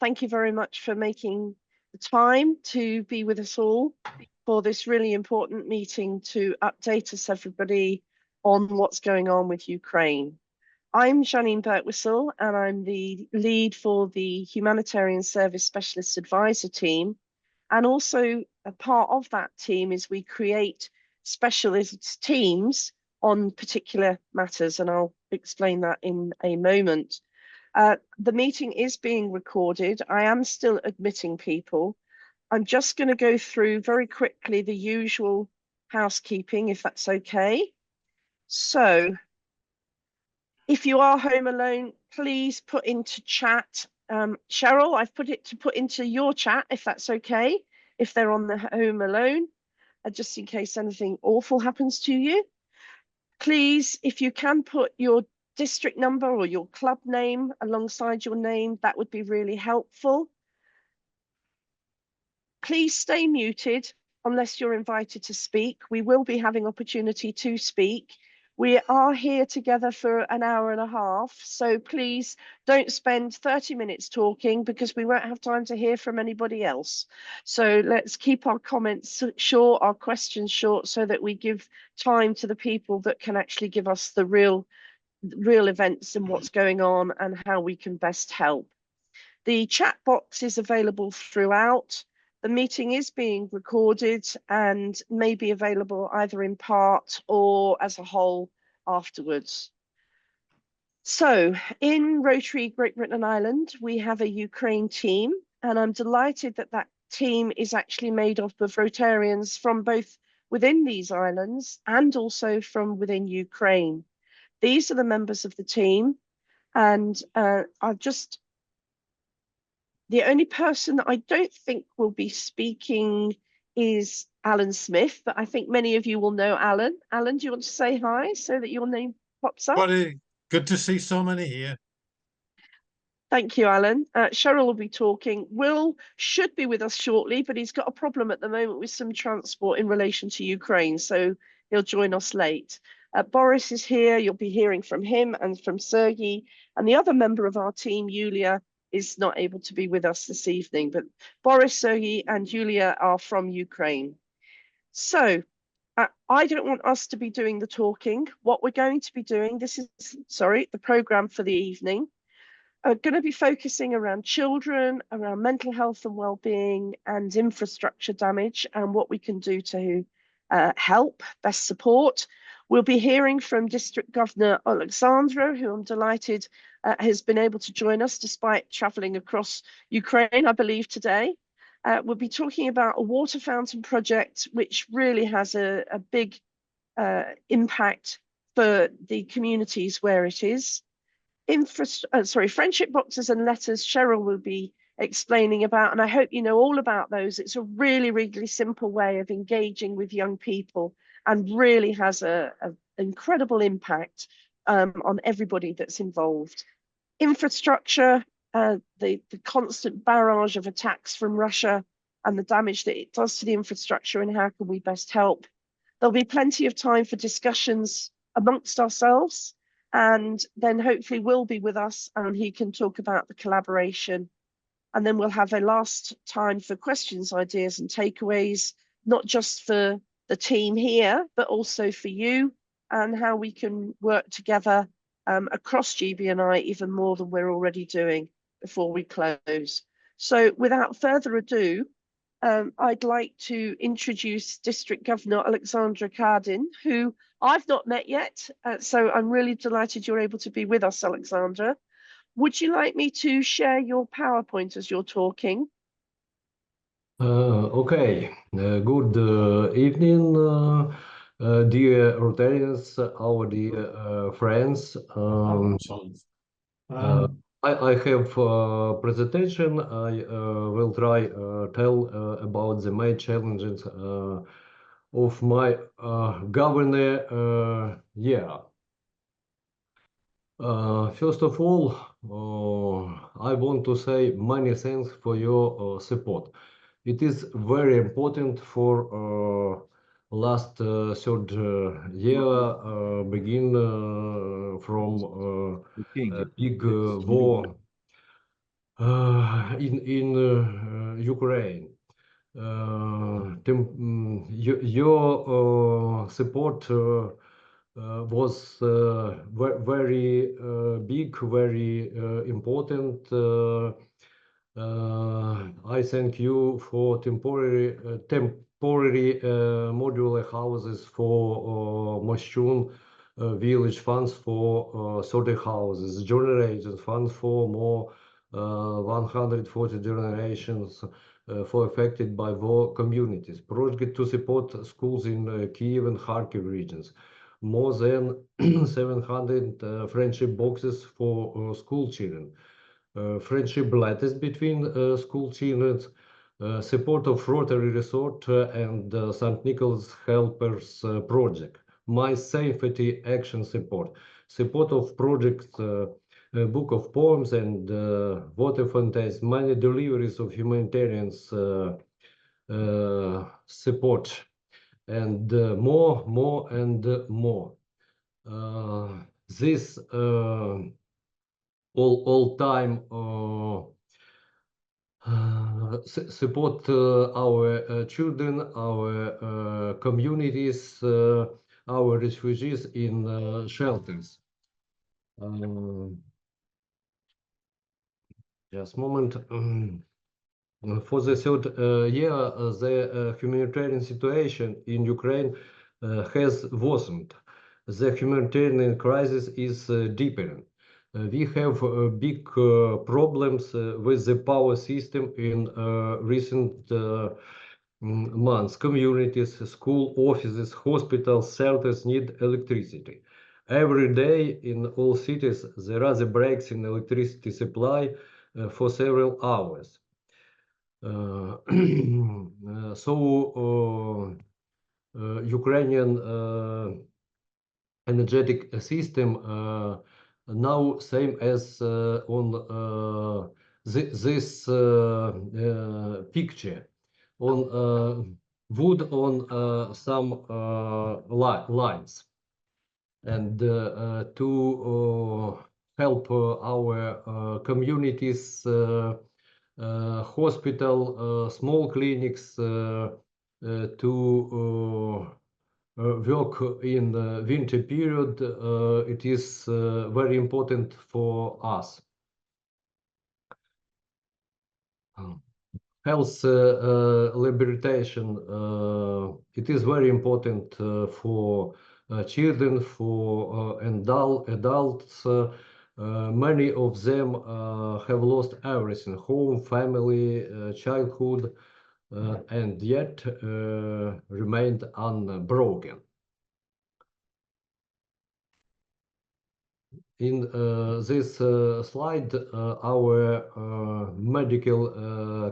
thank you very much for making the time to be with us all for this really important meeting to update us, everybody, on what's going on with Ukraine. I'm Janine Birtwistle, and I'm the lead for the Humanitarian Service Specialist Advisor team. And also a part of that team is we create specialist teams on particular matters, and I'll explain that in a moment. The meeting is being recorded. I am still admitting people. I'm just going to go through very quickly the usual housekeeping, if that's okay. So, if you are home alone, please put into chat. Cheryl, I've put into your chat, if that's okay, if they're on the home alone, just in case anything awful happens to you. Please, if you can put your district number or your club name alongside your name, that would be really helpful. Please stay muted unless you're invited to speak. We will be having opportunity to speak. We are here together for an hour and a half, so please don't spend 30 minutes talking because we won't have time to hear from anybody else. So let's keep our comments short, our questions short, so that we give time to the people that can actually give us the real events and what's going on and how we can best help. The chat box is available throughout. The meeting is being recorded and may be available either in part or as a whole afterwards. So in Rotary Great Britain and Ireland, we have a Ukraine team, and I'm delighted that that team is actually made up of Rotarians from both within these islands and also from within Ukraine. These are the members of the team, and the only person that I don't think will be speaking is Alan Smith, but I think many of you will know Alan. Alan, do you want to say hi so that your name pops up? Good to see so many here. Thank you, Alan. Cheryl will be talking. Will should be with us shortly, but he's got a problem at the moment with some transport in relation to Ukraine, so he'll join us late. Boris is here. You'll be hearing from him and from Sergei, and the other member of our team, Yulia, is not able to be with us this evening, but Boris, Sergei, and Yulia are from Ukraine. So I don't want us to be doing the talking. What we're going to be doing, the program for the evening, are going to be focusing around children, around mental health and well-being and infrastructure damage and what we can do to help, best support. We'll be hearing from District Governor Alexandra, who I'm delighted has been able to join us despite traveling across Ukraine, I believe, today. We'll be talking about a water fountain project, which really has a big impact for the communities where it is. Friendship boxes and letters, Cheryl will be explaining about, and I hope you know all about those. It's a really, really simple way of engaging with young people and really has an incredible impact on everybody that's involved. Infrastructure, the constant barrage of attacks from Russia and the damage that it does to the infrastructure and how can we best help. There'll be plenty of time for discussions amongst ourselves, and then hopefully Will be with us and he can talk about the collaboration. And then we'll have a last time for questions, ideas and takeaways, not just for the team here, but also for you and how we can work together across GB&I even more than we're already doing before we close. So without further ado, I'd like to introduce District Governor Alexandra Kardin, who I've not met yet, so I'm really delighted you're able to be with us, Alexandra. Would you like me to share your PowerPoint as you're talking? Okay, good evening, dear Rotarians, our dear friends. I have a presentation. I will try tell about the main challenges of my governor year. First of all, I want to say many thanks for your support. It is very important for last third year begin from a big war in Ukraine. Your support was very big, very important. I thank you for temporary modular houses for Moshchun village, funds for 30 houses, generators, funds for more 140 generations for affected by war communities, project to support schools in Kyiv and Kharkiv regions, more than 700 friendship boxes for school children, friendship letters between school children, support of Rotary Resort and St. Nicholas Helpers Project, My Safety Action Support, support of projects book of poems and water fountains, many deliveries of humanitarian support, and more and more. This all time support our children, our communities, our refugees in shelters. Just a moment. For the third year, the humanitarian situation in Ukraine has worsened. The humanitarian crisis is deepening. We have big problems with the power system in recent months. Communities, school, offices, hospitals, shelters need electricity. Every day in all cities, there are the breaks in electricity supply for several hours. So Ukrainian energetic system now same as on this picture on wood on some lines, and to help our communities, hospital, small clinics to work in the winter period, it is very important for us. Health rehabilitation, it is very important for children, for adults. Many of them have lost everything: home, family, childhood, and yet remained unbroken. In this slide, our medical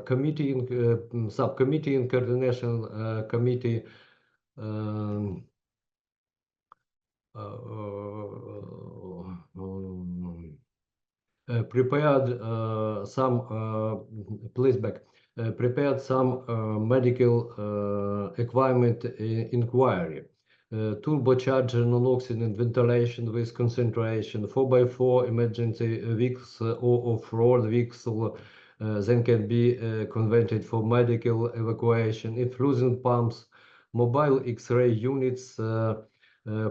committee, subcommittee and coordination committee prepared some, please back, prepared some medical equipment inquiry. Turbocharger, non-oxygen ventilation with concentration, 4x4 emergency vehicles or off-road vehicle then can be converted for medical evacuation, infusion pumps, mobile X-ray units,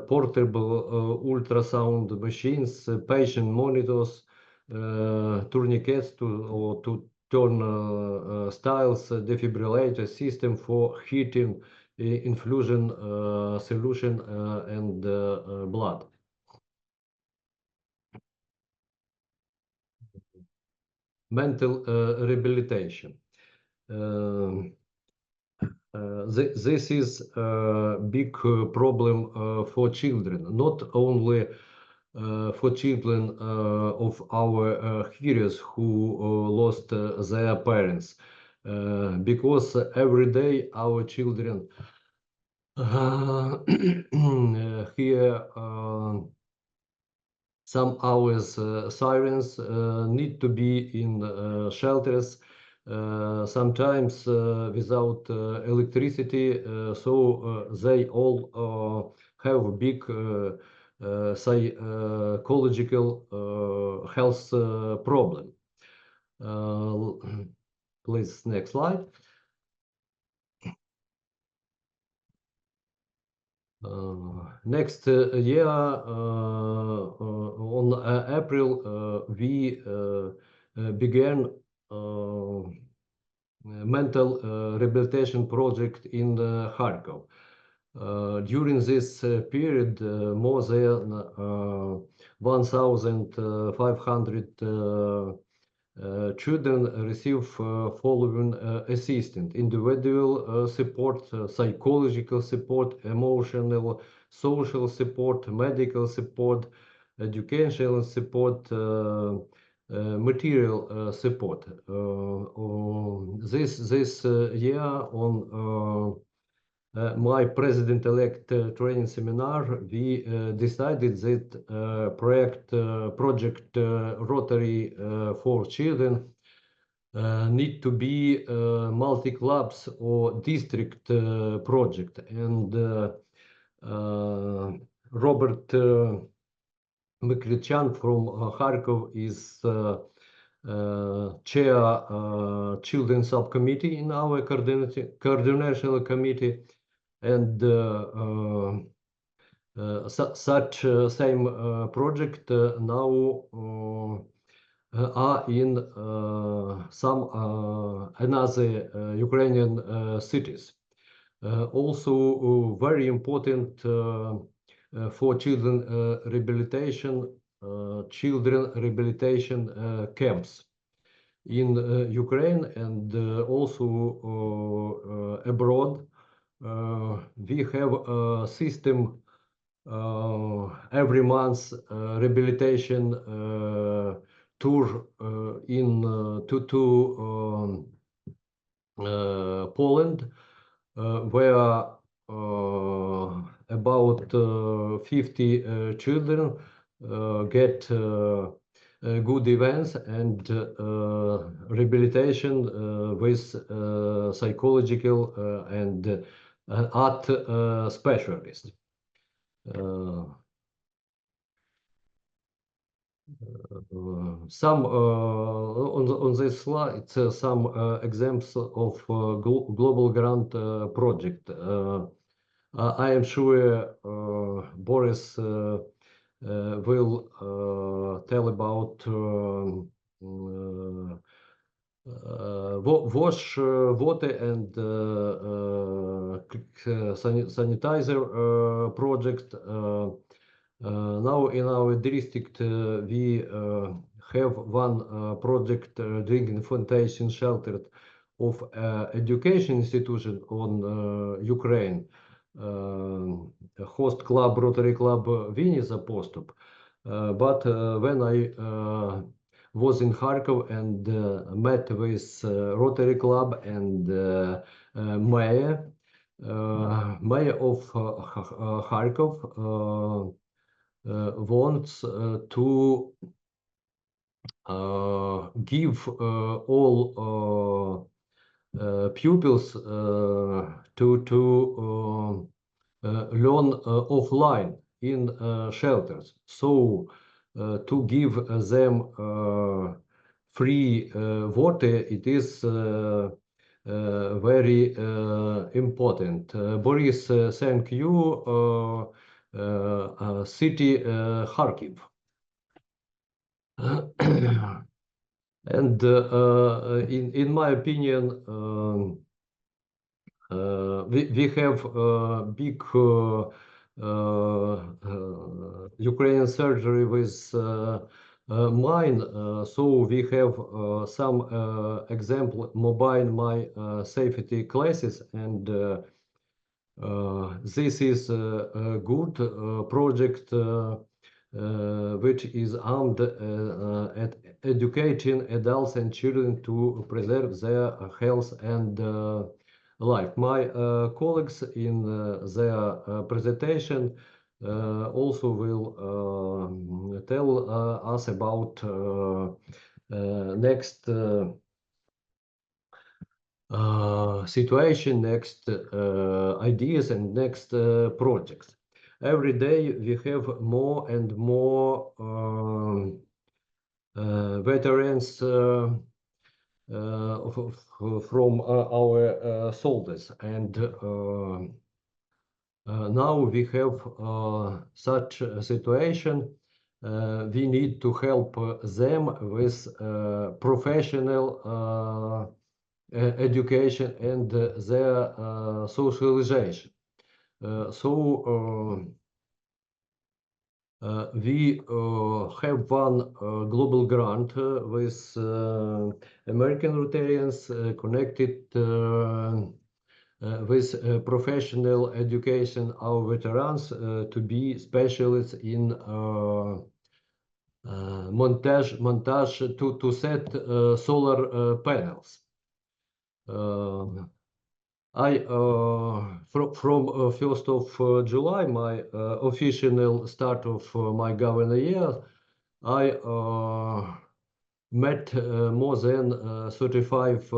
portable ultrasound machines, patient monitors, tourniquets to turn styles, defibrillator system for heating, infusion solution, and blood. Mental rehabilitation. This is a big problem for children, not only for children of our heroes who lost their parents, because every day our children hear some hours sirens, need to be in shelters, sometimes without electricity, so they all have a big psychological health problem. Please, next slide. Next year, on April, we began mental rehabilitation project in Kharkov. During this period, more than 1,500 children receive following assistance: individual support, psychological support, emotional, social support, medical support, educational support, material support. This year on my president-elect training seminar, we decided that project Rotary for Children need to be multi-clubs or district project. And Robert Mikrichan from Kharkov is chair children's subcommittee in our coordination committee. And such same project now are in some another Ukrainian cities. Also very important for children rehabilitation camps in Ukraine and also abroad. We have a system every month rehabilitation tour to Poland, where about 50 children get good events and rehabilitation with psychological and art specialist. Some on this slide, some examples of global grant project. I am sure Boris will tell about wash water and sanitizer project. Now in our district we have one project drinking foundation shelter of education institution on Ukraine, host club Rotary Club Vinnytsia Postop. But when I was in Kharkov and met with Rotary Club and mayor of Kharkov wants to give all pupils to learn offline in shelters. So to give them free water, it is very important. Boris, thank you. City Kharkiv. And in my opinion, we have big Ukrainian surgery with mine, so we have some example mobile my safety classes, and this is a good project which is aimed at educating adults and children to preserve their health and life. My colleagues in their presentation also will tell us about next situation, next ideas, and next projects. Every day we have more and more veterans from our soldiers. And now we have such a situation. We need to help them with professional education and their socialization. We have one global grant with American Rotarians connected with professional education our veterans to be specialists in montage to set solar panels. From 1st of July, my official start of my governor year, I met more than 35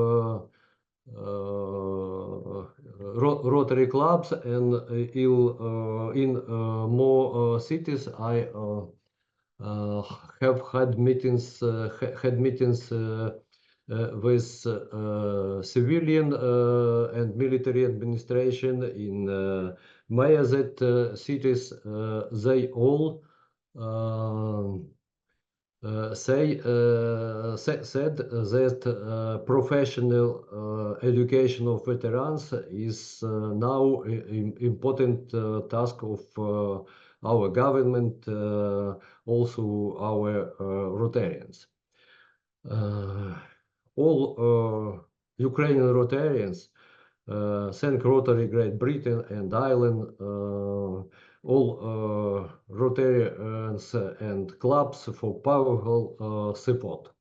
Rotary clubs, and in more cities I have had meetings with civilian and military administration in Mayazet cities. They all said that professional education of veterans is now an important task of our government, also our Rotarians. All Ukrainian Rotarians thank Rotary Great Britain and Ireland, all Rotarians and clubs for powerful support.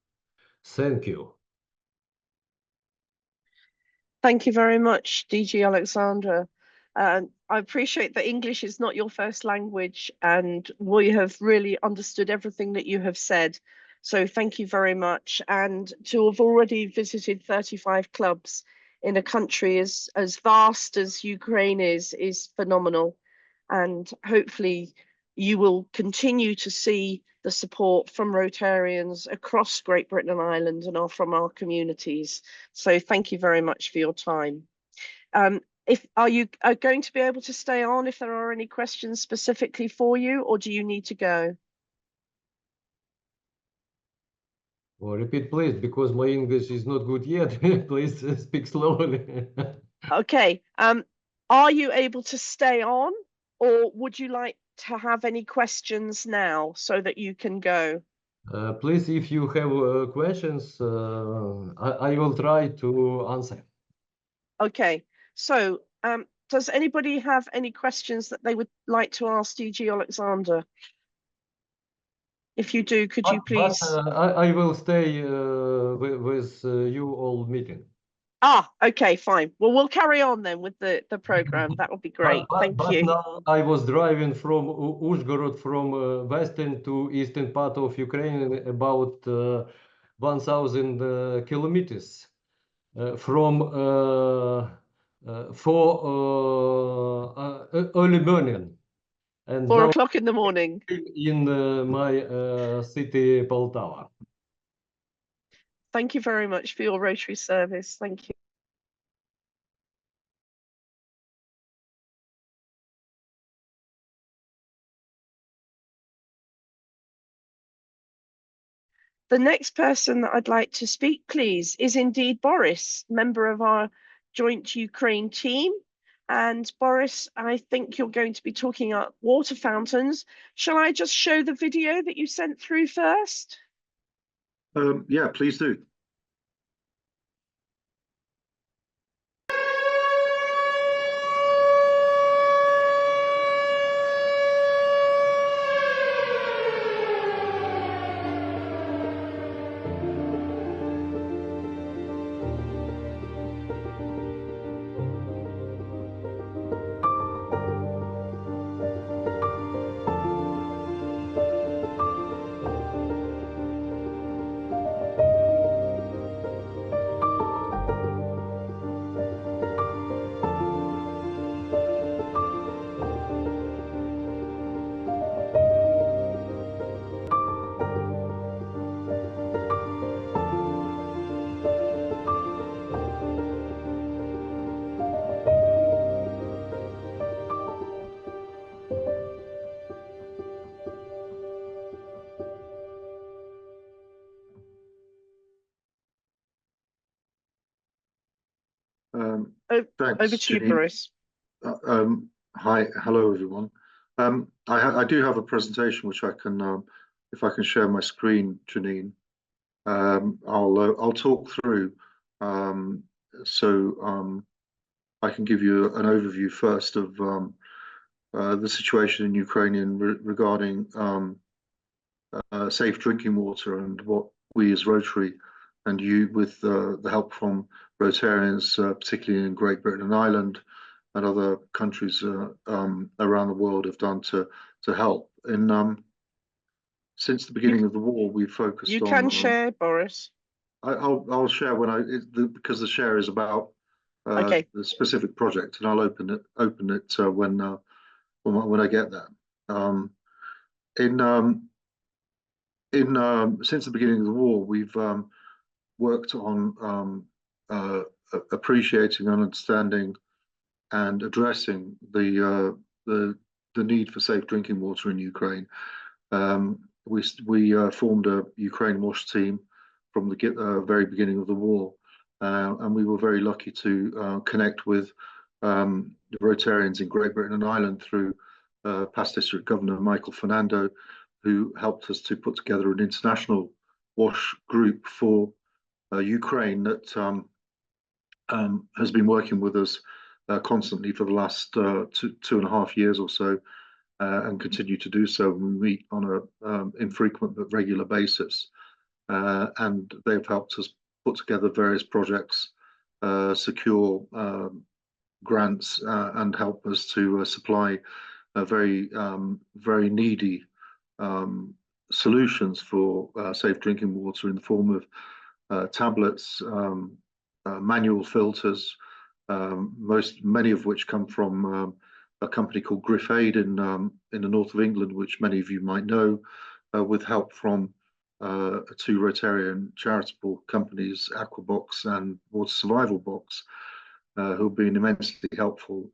Thank you. Thank you very much, DG Alexandra. I appreciate that English is not your first language, and we have really understood everything that you have said. So thank you very much. And to have already visited 35 clubs in a country as vast as Ukraine is phenomenal. And hopefully you will continue to see the support from Rotarians across Great Britain and Ireland and from our communities. So thank you very much for your time. Are you going to be able to stay on if there are any questions specifically for you, or do you need to go? Well, repeat, please, because my English is not good yet. Please speak slowly. Okay. Are you able to stay on, or would you like to have any questions now so that you can go? Please, if you have questions, I will try to answer. Okay. So, does anybody have any questions that they would like to ask DG Alexander? If you do, could you please? I will stay with you all meeting. Okay, fine. Well, we'll carry on then with the program. That would be great. Thank you. Now I was driving from Uzhgorod, from western to eastern part of Ukraine, about 1,000 kilometers from 4 early morning. And 4 now o'clock in the morning. in my city, Poltava. Thank you very much for your Rotary service. Thank you. The next person that I'd like to speak, please, is indeed Boris, member of our joint Ukraine team. And Boris, I think you're going to be talking about water fountains. Shall I just show the video that you sent through first? Yeah, please do. Thanks, Over to you, Janine. Boris. Hi, hello everyone. I do have a presentation which I can, if I can share my screen, Janine. I'll talk through. I can give you an overview first of the situation in Ukraine regarding safe drinking water and what we as Rotary and you, with the help from Rotarians, particularly in Great Britain and Ireland and other countries around the world, have done to help. Since the beginning of the war, we've focused You on. can share, Boris. I'll share because the share is about Okay. the specific project, and I'll open it when I get there. Since the beginning of the war, we've worked on appreciating and understanding and addressing the need for safe drinking water in Ukraine. We formed a Ukraine WASH team from the very beginning of the war, and we were very lucky to connect with the Rotarians in Great Britain and Ireland through past District Governor Michael Fernando, who helped us to put together an international WASH group for Ukraine that has been working with us constantly for the last 2.5 years or so, and continue to do so. We meet on a infrequent but regular basis, and they've helped us put together various projects, secure grants, and help us to supply very needy solutions for safe drinking water in the form of tablets, manual filters, many of which come from a company called Griffade in the north of England, which many of you might know, with help from two Rotarian charitable companies, Aquabox and Water Survival Box, who have been immensely helpful.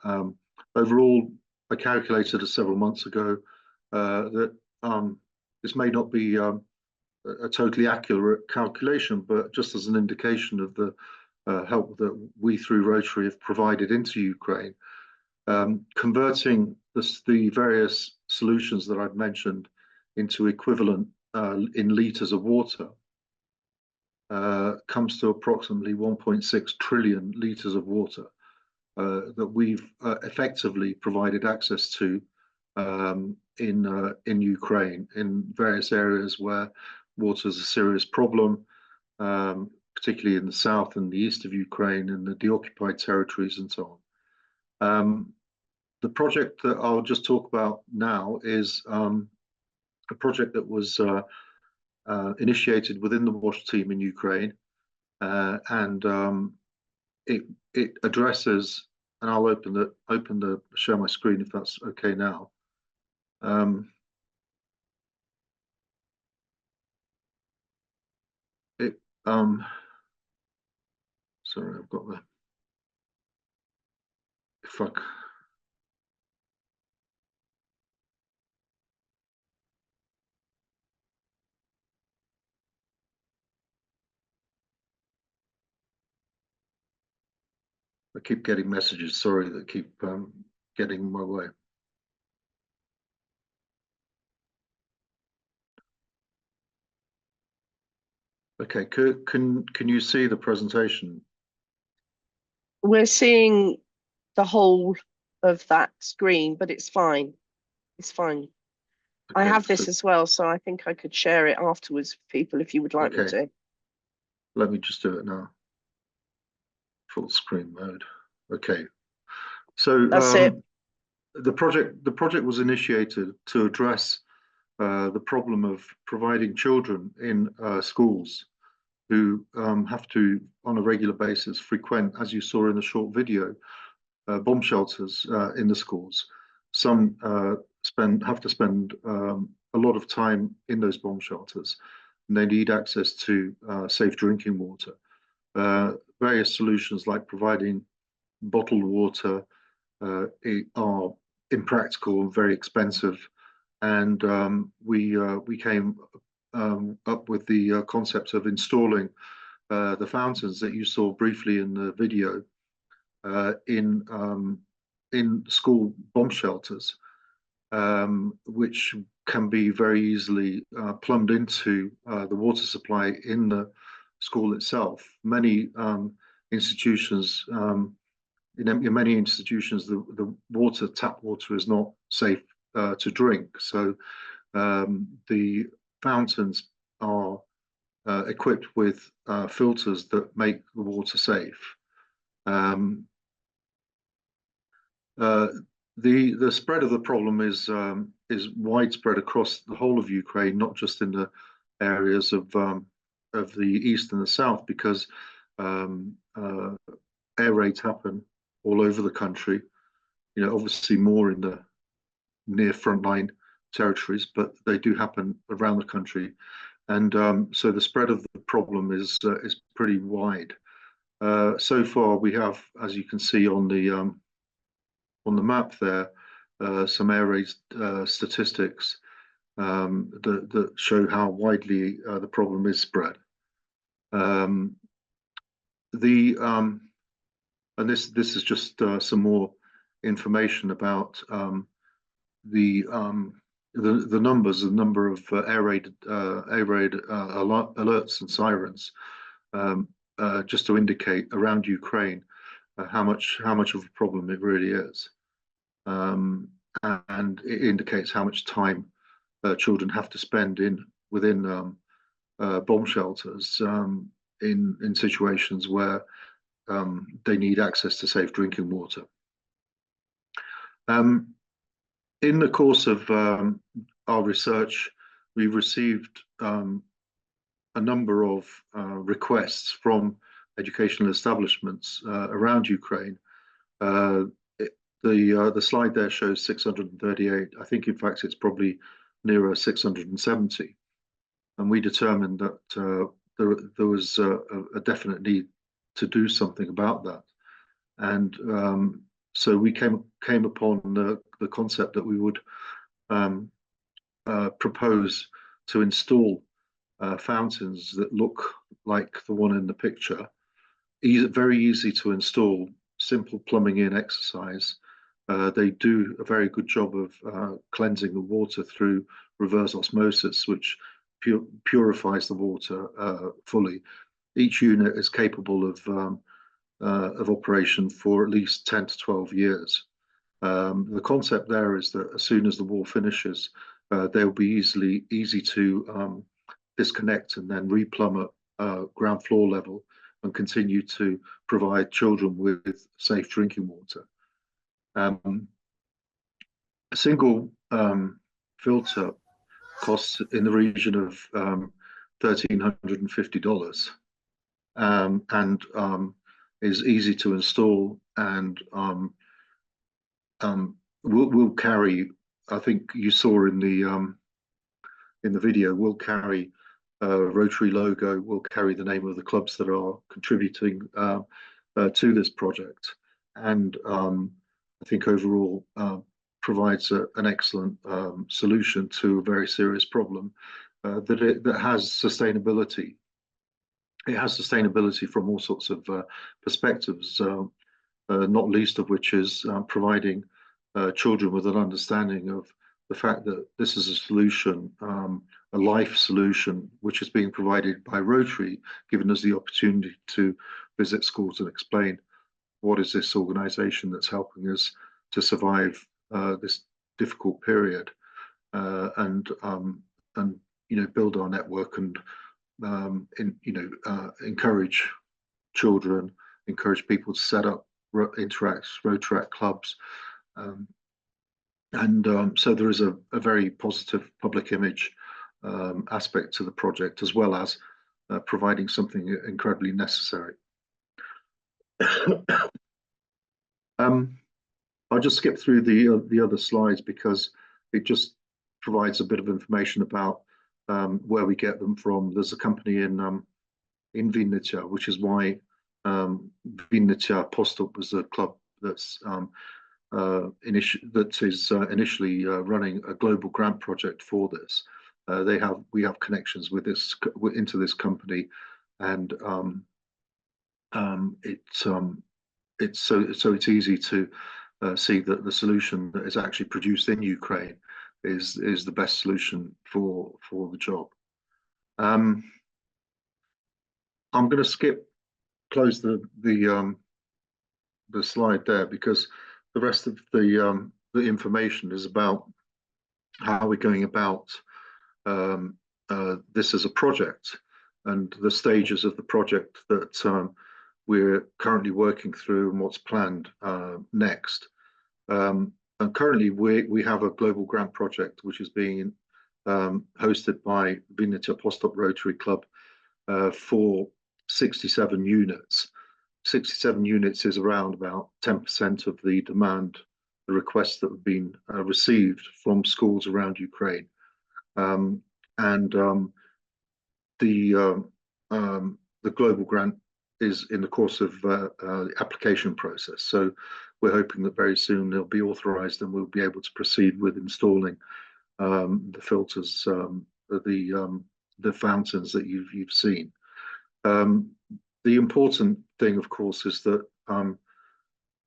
Overall, I calculated several months ago that this may not be a totally accurate calculation, but just as an indication of the help that we through Rotary have provided into Ukraine, converting the various solutions that I've mentioned into equivalent in litres of water comes to approximately 1.6 trillion litres of water that we've effectively provided access to in Ukraine, in various areas where water is a serious problem, particularly in the south and the east of Ukraine and the deoccupied territories and so on. The project that I'll just talk about now is a project that was initiated within the WASH team in Ukraine, and it addresses, and I'll share my screen if that's okay now. Sorry, I've got the fuck. I keep getting messages, sorry, that keep getting in my way. Okay, can you see the presentation? We're seeing the whole of that screen, but it's fine. It's fine. I Okay, have this so as well, so I think I could share it afterwards for people if you would like me Okay. to. let me just do it now. Full screen mode. Okay, so That's it. the project was initiated to address the problem of providing children in schools who have to, on a regular basis, frequent, as you saw in the short video, bomb shelters in the schools. Some have to spend a lot of time in those bomb shelters, and they need access to safe drinking water. Various solutions like providing bottled water are impractical and very expensive, and we came up with the concept of installing the fountains that you saw briefly in the video in school bomb shelters, which can be very easily plumbed into the water supply in the school itself. Many institutions, in many institutions, the tap water is not safe to drink. So the fountains are equipped with filters that make the water safe. The spread of the problem is widespread across the whole of Ukraine, not just in the areas of the east and the south, because air raids happen all over the country. You know, obviously more in the near frontline territories, but they do happen around the country, and so the spread of the problem is pretty wide. So far, we have, as you can see on the map there, some air raid statistics that show how widely the problem is spread. And this is just some more information about the numbers, the number of air raid alerts and sirens, just to indicate around Ukraine how much of a problem it really is, and it indicates how much time children have to spend within bomb shelters in situations where they need access to safe drinking water. In the course of our research, we've received a number of requests from educational establishments around Ukraine. The slide there shows 638. I think, in fact, it's probably nearer 670. And we determined that there was a definite need to do something about that. And so we came upon the concept that we would propose to install fountains that look like the one in the picture. Very easy to install, simple plumbing in exercise. They do a very good job of cleansing the water through reverse osmosis, which purifies the water fully. Each unit is capable of operation for at least 10 to 12 years. The concept there is that as soon as the wall finishes, they'll be easy to disconnect and then replumb at ground floor level and continue to provide children with safe drinking water. A single filter costs in the region of $1,350, and is easy to install, and will carry, I think you saw in the video, will carry a Rotary logo, will carry the name of the clubs that are contributing to this project, and I think overall provides an excellent solution to a very serious problem that has sustainability. It has sustainability from all sorts of perspectives, not least of which is providing children with an understanding of the fact that this is a solution, a life solution, which is being provided by Rotary, giving us the opportunity to visit schools and explain what is this organisation that's helping us to survive this difficult period, and build our network and encourage children, encourage people to set up Rotaract clubs, so there is a very positive public image aspect to the project, as well as providing something incredibly necessary. I'll just skip through the other slides because it just provides a bit of information about where we get them from. There's a company in Vinnytsia, which is why Vinnytsia Postup was a club that's initially running a global grant project for this. We have connections with into this company, and it's easy to see that the solution that is actually produced in Ukraine is the best solution for the job. I'm going to close the slide there, because the rest of the information is about how we're going about this as a project, and the stages of the project that we're currently working through and what's planned next. And currently we have a global grant project which is being hosted by Vinnytsia Postop Rotary Club for 67 units. 67 units is around about 10% of the demand, the requests that have been received from schools around Ukraine. The global grant is in the course of the application process. So we're hoping that very soon they'll be authorized and we'll be able to proceed with installing the filters, the fountains that you've seen. The important thing, of course, is that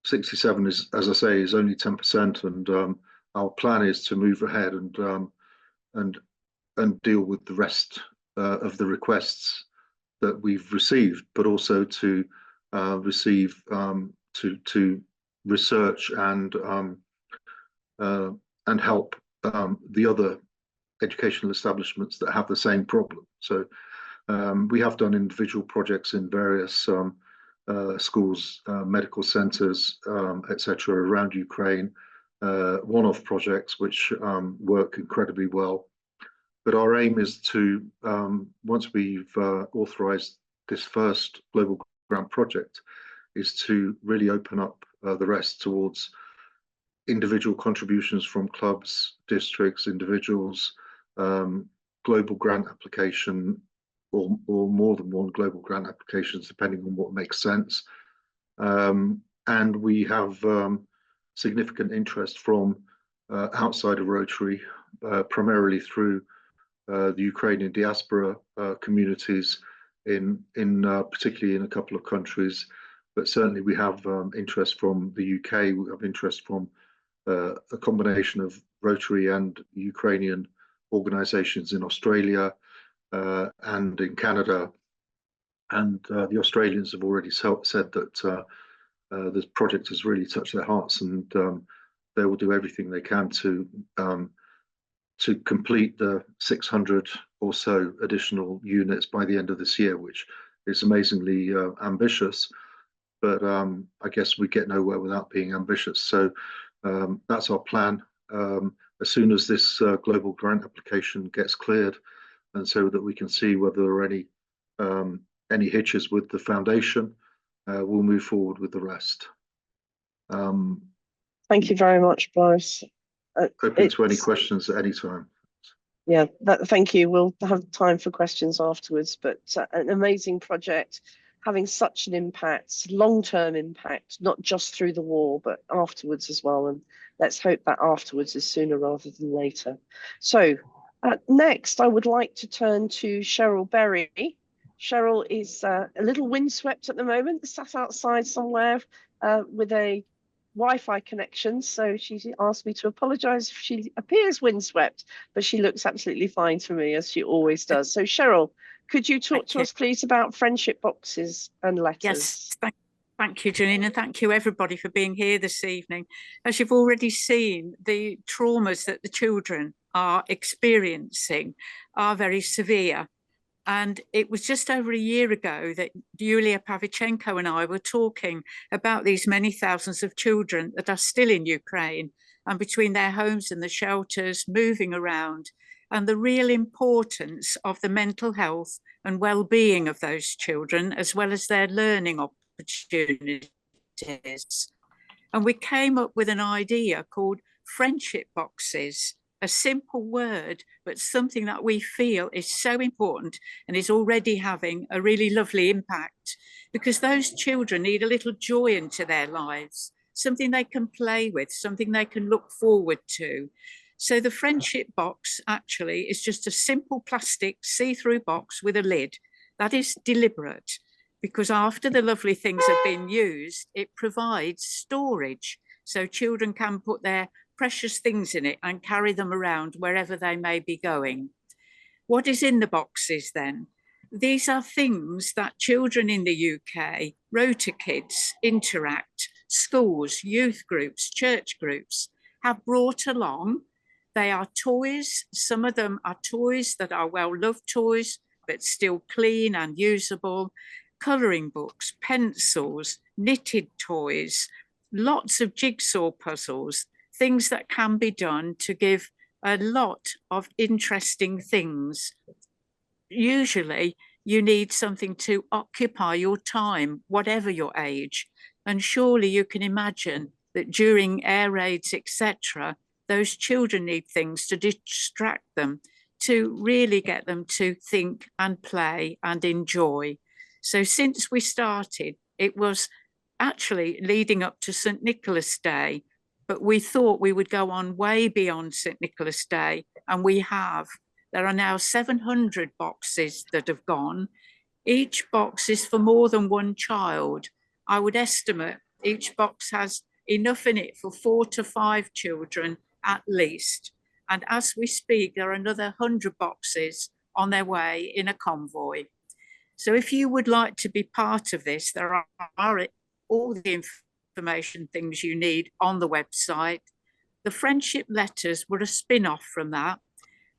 67 is, as I say, is only 10%, and our plan is to move ahead and deal with the rest of the requests that we've received, but also to receive to research and help the other educational establishments that have the same problem. So we have done individual projects in various schools, medical centres, etc., around Ukraine, one-off projects which work incredibly well. But our aim is to, once we've authorised this first global grant project, is to really open up the rest towards individual contributions from clubs, districts, individuals, global grant application, or more than one global grant applications, depending on what makes sense. And we have significant interest from outside of Rotary, primarily through the Ukrainian diaspora communities particularly in a couple of countries, but certainly we have interest from the UK. We have interest from a combination of Rotary and Ukrainian organisations in Australia and in Canada, and the Australians have already said that this project has really touched their hearts, and they will do everything they can to complete the 600 or so additional units by the end of this year, which is amazingly ambitious. But I guess we get nowhere without being ambitious. So that's our plan. As soon as this global grant application gets cleared, and so that we can see whether there are any hitches with the foundation, we'll move forward with the rest. Thank you very much, Boris. Open to any questions at any time. Yeah, thank you. We'll have time for questions afterwards, but an amazing project, having such an impact, long-term impact, not just through the war, but afterwards as well. And let's hope that afterwards is sooner rather than later. So next, I would like to turn to Cheryl Berry. Cheryl is a little windswept at the moment, sat outside somewhere with a Wi-Fi connection, so she asked me to apologise if she appears windswept, but she looks absolutely fine to me, as she always does. So Cheryl, could you talk to us please about friendship boxes and letters? Yes, thank you, Janine, and thank you everybody for being here this evening. As you've already seen, the traumas that the children are experiencing are very severe. And it was just over a year ago that Yulia Pavlichenko and I were talking about these many thousands of children that are still in Ukraine, and between their homes and the shelters, moving around, and the real importance of the mental health and well-being of those children, as well as their learning opportunities. And we came up with an idea called friendship boxes. A simple word, but something that we feel is so important and is already having a really lovely impact, because those children need a little joy into their lives, something they can play with, something they can look forward to. So the friendship box actually is just a simple plastic see-through box with a lid. That is deliberate. because after the lovely things have been used, it provides storage. So children can put their precious things in it and carry them around wherever they may be going. What is in the boxes then? These are things that children in the UK, Rota Kids, Interact, schools, youth groups, church groups have brought along. They are toys. Some of them are toys that are well-loved toys, but still clean and usable. Colouring books, pencils, knitted toys, lots of jigsaw puzzles, things that can be done to give a lot of interesting things. Usually you need something to occupy your time, whatever your age. And surely you can imagine that during air raids, etc., those children need things to distract them, to really get them to think and play and enjoy. So since we started, it was actually leading up to St. Nicholas Day, but we thought we would go on way beyond St. Nicholas Day, and we have. There are now 700 boxes that have gone. Each box is for more than one child. I would estimate each box has enough in it for 4 to 5 children at least. And as we speak, there are another 100 boxes on their way in a convoy. So if you would like to be part of this, there are all the information things you need on the website. The friendship letters were a spin-off from that,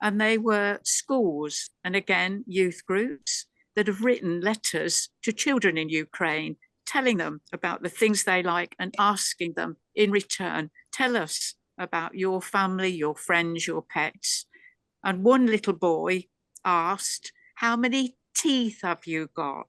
and they were schools and again youth groups that have written letters to children in Ukraine, telling them about the things they like and asking them in return, tell us about your family, your friends, your pets. And one little boy asked, how many teeth have you got?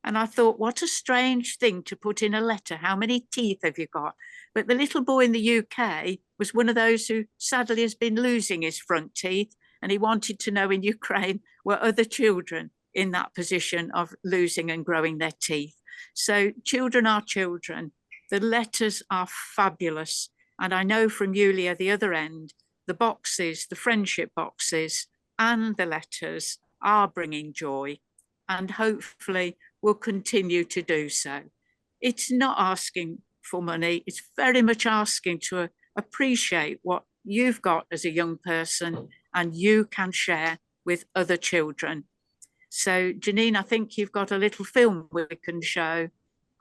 And I thought, what a strange thing to put in a letter. How many teeth have you got? But the little boy in the UK was one of those who sadly has been losing his front teeth. And he wanted to know in Ukraine were other children in that position of losing and growing their teeth. So children are children. The letters are fabulous. And I know from Yulia, the other end, the boxes, the friendship boxes and the letters are bringing joy, and hopefully will continue to do so. It's not asking for money. It's very much asking to appreciate what you've got as a young person and you can share with other children. So Janine, I think you've got a little film we can show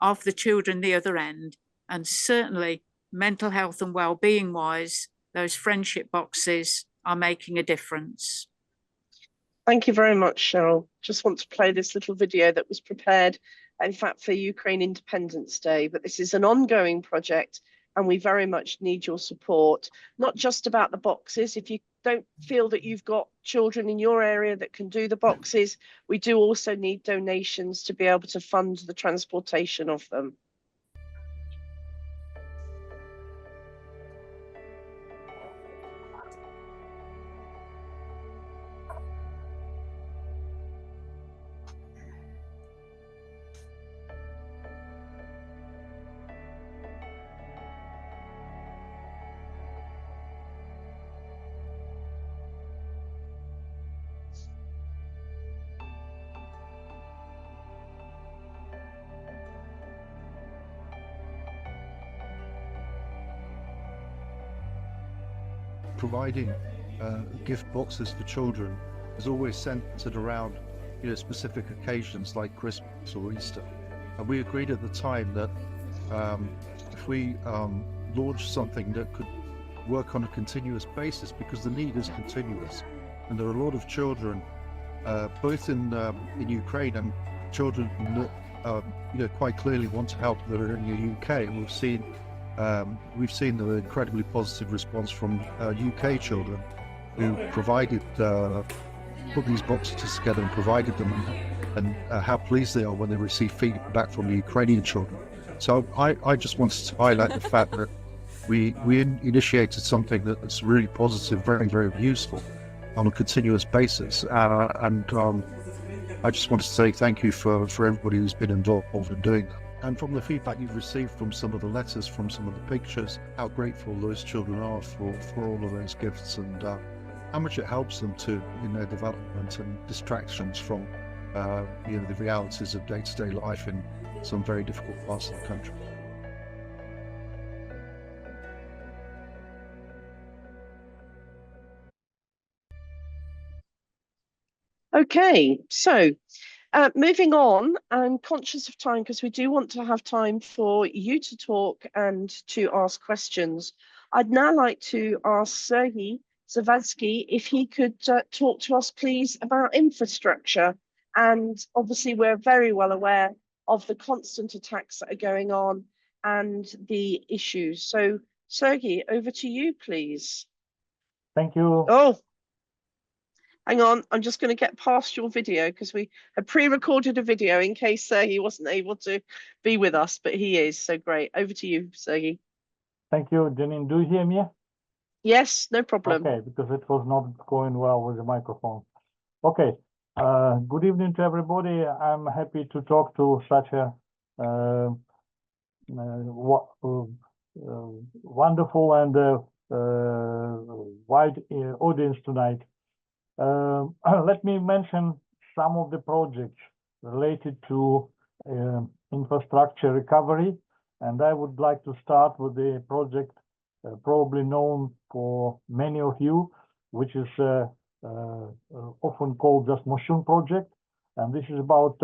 of the children the other end, and certainly mental health and well-being wise, those friendship boxes are making a difference. Thank you very much, Cheryl. Just want to play this little video that was prepared, in fact, for Ukraine Independence Day, but this is an ongoing project and we very much need your support, not just about the boxes. If you don't feel that you've got children in your area that can do the boxes, we do also need donations to be able to fund the transportation of them. Providing gift boxes for children is always centered around, specific occasions like Christmas or Easter. And we agreed at the time that if we launched something that could work on a continuous basis, because the need is continuous, and there are a lot of children, both in Ukraine and children that quite clearly want to help that are in the UK. And we've seen the incredibly positive response from UK children who provided, put these boxes together and provided them, and how pleased they are when they receive feedback from the Ukrainian children. So I just wanted to highlight the fact that we initiated something that's really positive, very, very useful on a continuous basis. And I just want to say thank you for everybody who's been involved in doing that. And from the feedback you've received from some of the letters, from some of the pictures, how grateful those children are for all of those gifts, and how much it helps them to in their development and distractions from the realities of day-to-day life in some very difficult parts of the country. Okay, so moving on, I'm conscious of time because we do want to have time for you to talk and to ask questions. I'd now like to ask Sergei Zavadsky if he could talk to us, please, about infrastructure. And obviously, we're very well aware of the constant attacks that are going on and the issues. So, Sergei, over to you, please. Thank you. Oh, hang on, I'm just going to get past your video because we had pre-recorded a video in case he wasn't able to be with us, but he is, so great. Over to you, Sergei. Thank you, Janine. Do you hear me? Yes, no problem. Okay, because it was not going well with the microphone. Okay, good evening to everybody. I'm happy to talk to such a wonderful and wide audience tonight. Let me mention some of the projects related to infrastructure recovery, and I would like to start with the project probably known for many of you, which is often called just Moshun project, and this is about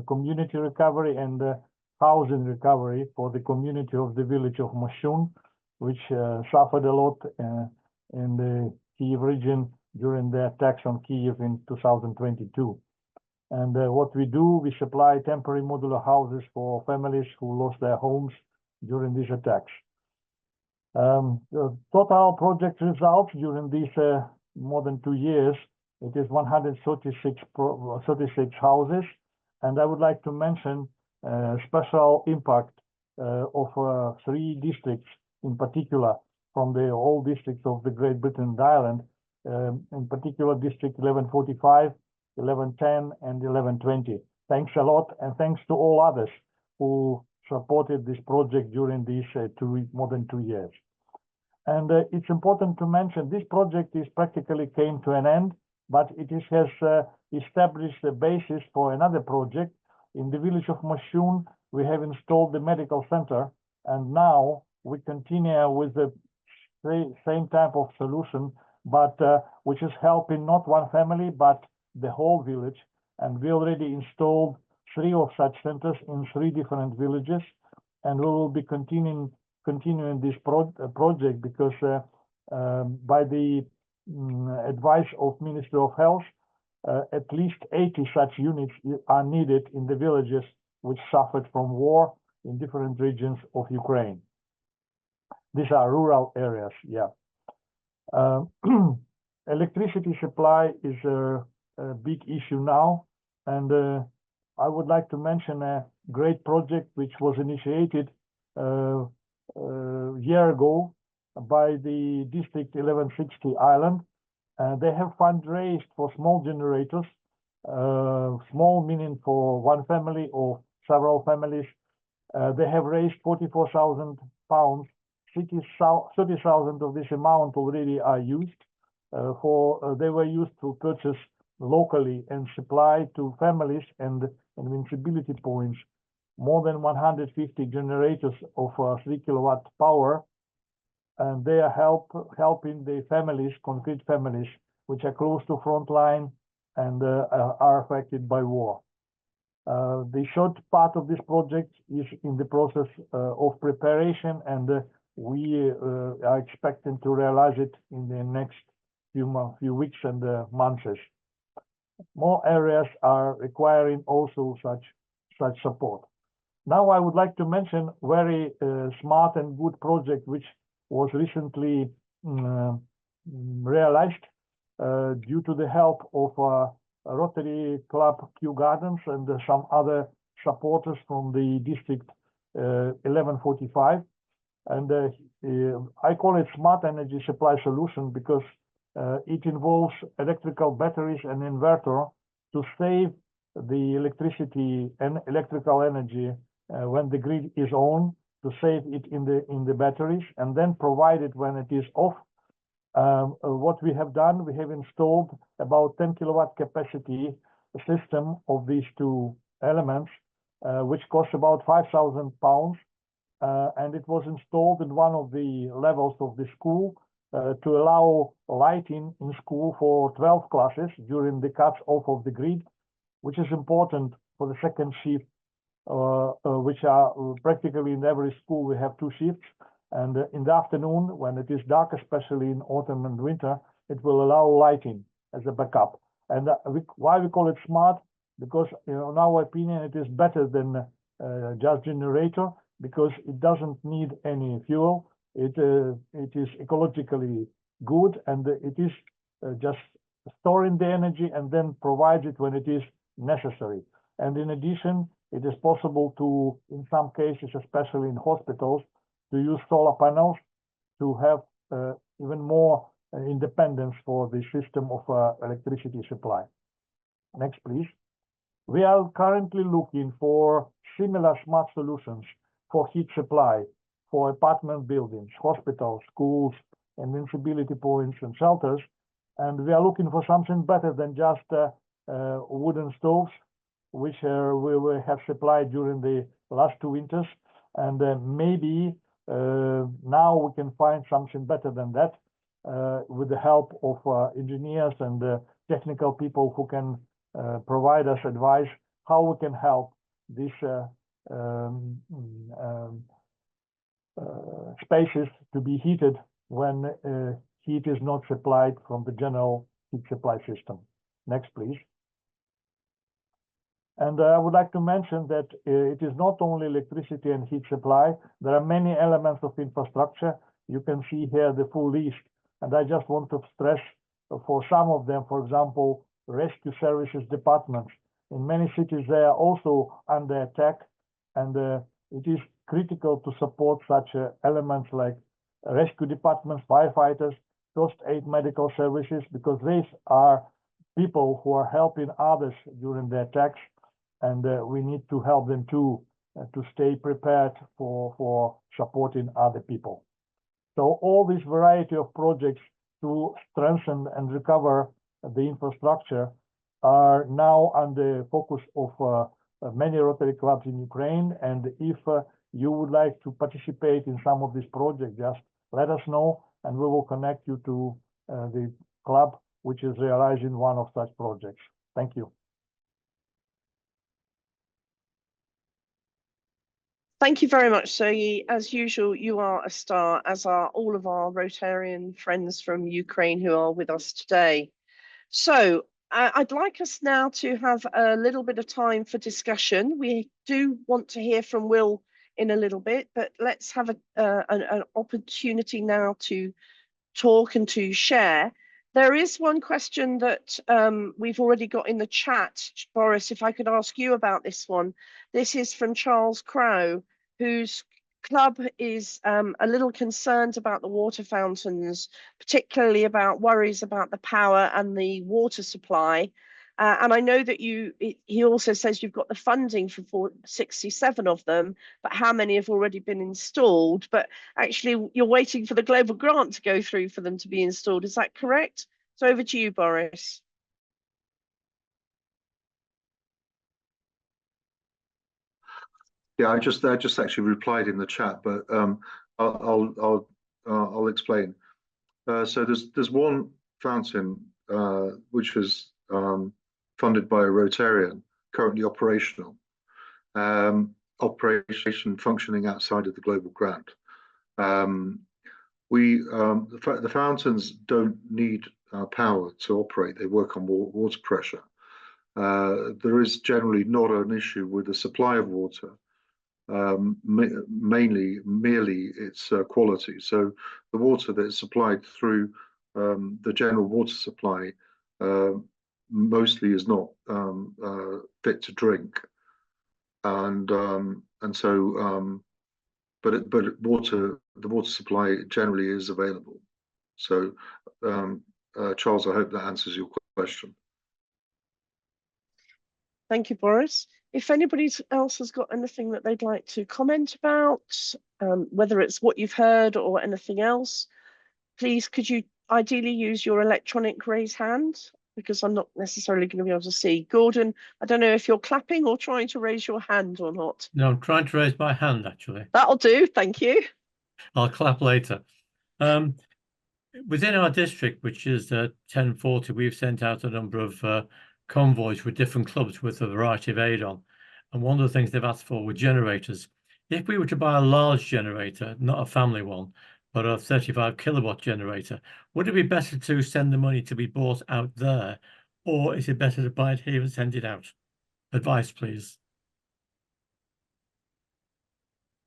community recovery and housing recovery for the community of the village of Moshun, which suffered a lot in the Kyiv region during the attacks on Kyiv in 2022. And what we do, we supply temporary modular houses for families who lost their homes during these attacks. The total project results during these more than 2 years, it is 136 houses. And I would like to mention special impact of 3 districts in particular from the whole districts of the Great Britain and Ireland. In particular, District 1145, 1110, and 1120. Thanks a lot, and thanks to all others who supported this project during these more than 2 years. And it's important to mention this project is practically came to an end, but it has established the basis for another project. In the village of Moshun, we have installed the medical center, and now we continue with the same type of solution, but which is helping not one family, but the whole village. And we already installed 3 of such centers in 3 different villages, and we will be continuing this project because by the advice of Ministry of Health, at least 80 such units are needed in the villages which suffered from war in different regions of Ukraine. These are rural areas, yeah. Electricity supply is a big issue now, and I would like to mention a great project which was initiated a year ago by the District 1160 Ireland. They have fundraised for small generators, small meaning for one family or several families. They have raised £44,000. 30,000 of this amount already are used they were used to purchase locally and supply to families and municipality points more than 150 generators of 3 kilowatt power, and they are helping the families, concrete families, which are close to front line and are affected by war. The short part of this project is in the process of preparation, and we are expecting to realize it in the next few weeks and months. More areas are requiring also such support. Now I would like to mention very smart and good project which was recently realized due to the help of Rotary Club Kew Gardens and some other supporters from the District 1145. And I call it smart energy supply solution because it involves electrical batteries and inverter to save the electricity and electrical energy when the grid is on, to save it in the batteries and then provide it when it is off. What we have done, we have installed about 10 kilowatt capacity system of these two elements, which costs about £5,000. And it was installed in one of the levels of the school to allow lighting in school for 12 classes during the cuts off of the grid, which is important for the second shift, which are practically in every school. We have two shifts, and in the afternoon, when it is dark, especially in autumn and winter, it will allow lighting as a backup. And why we call it smart? Because, in our opinion, it is better than just generator, because it doesn't need any fuel. It is ecologically good, and it is just storing the energy and then provides it when it is necessary. And in addition, it is possible to, in some cases, especially in hospitals, to use solar panels to have even more independence for the system of electricity supply. Next, please. We are currently looking for similar smart solutions for heat supply for apartment buildings, hospitals, schools, invincibility points and shelters. And we are looking for something better than just wooden stoves, which we have supplied during the last 2 winters. And maybe now we can find something better than that with the help of engineers and technical people who can provide us advice how we can help these spaces to be heated when heat is not supplied from the general heat supply system. Next, please. And I would like to mention that it is not only electricity and heat supply. There are many elements of infrastructure. You can see here the full list. And I just want to stress for some of them, for example, rescue services departments. In many cities, they are also under attack. And it is critical to support such elements like rescue departments, firefighters, first aid medical services, because these are people who are helping others during the attacks. And we need to help them too, to stay prepared for supporting other people. So all this variety of projects to strengthen and recover the infrastructure are now under focus of many Rotary clubs in Ukraine. And if you would like to participate in some of these projects, just let us know, and we will connect you to the club which is realizing one of such projects. Thank you. Thank you very much, Sergei. As usual, you are a star, as are all of our Rotarian friends from Ukraine who are with us today. So I'd like us now to have a little bit of time for discussion. We do want to hear from Will in a little bit, but let's have an opportunity now to talk and to share. There is one question that we've already got in the chat. Boris, if I could ask you about this one. This is from Charles Crow, whose club is a little concerned about the water fountains, particularly about worries about the power and the water supply. And I know that he also says you've got the funding for 67 of them, but how many have already been installed? But actually, you're waiting for the global grant to go through for them to be installed. Is that correct? So over to you, Boris. Yeah, I just actually replied in the chat, but I'll explain. So there's one fountain which was funded by a Rotarian, currently operational, operation functioning outside of the global grant. The fountains don't need power to operate; they work on water pressure. There is generally not an issue with the supply of water. Merely its quality. So the water that is supplied through the general water supply mostly is not fit to drink, and so but the water supply generally is available. So Charles, I hope that answers your question. Thank you, Boris. If anybody else has got anything that they'd like to comment about, whether it's what you've heard or anything else, please could you ideally use your electronic raise hand because I'm not necessarily going to be able to see. Gordon, I don't know if you're clapping or trying to raise your hand or not. No, I'm trying to raise my hand, actually. That'll do. Thank you. I'll clap later. Within our district, which is 1040, we've sent out a number of convoys with different clubs with a variety of aid on. And one of the things they've asked for were generators. If we were to buy a large generator, not a family one, but a 35 kilowatt generator, would it be better to send the money to be bought out there, or is it better to buy it here and send it out? Advice, please.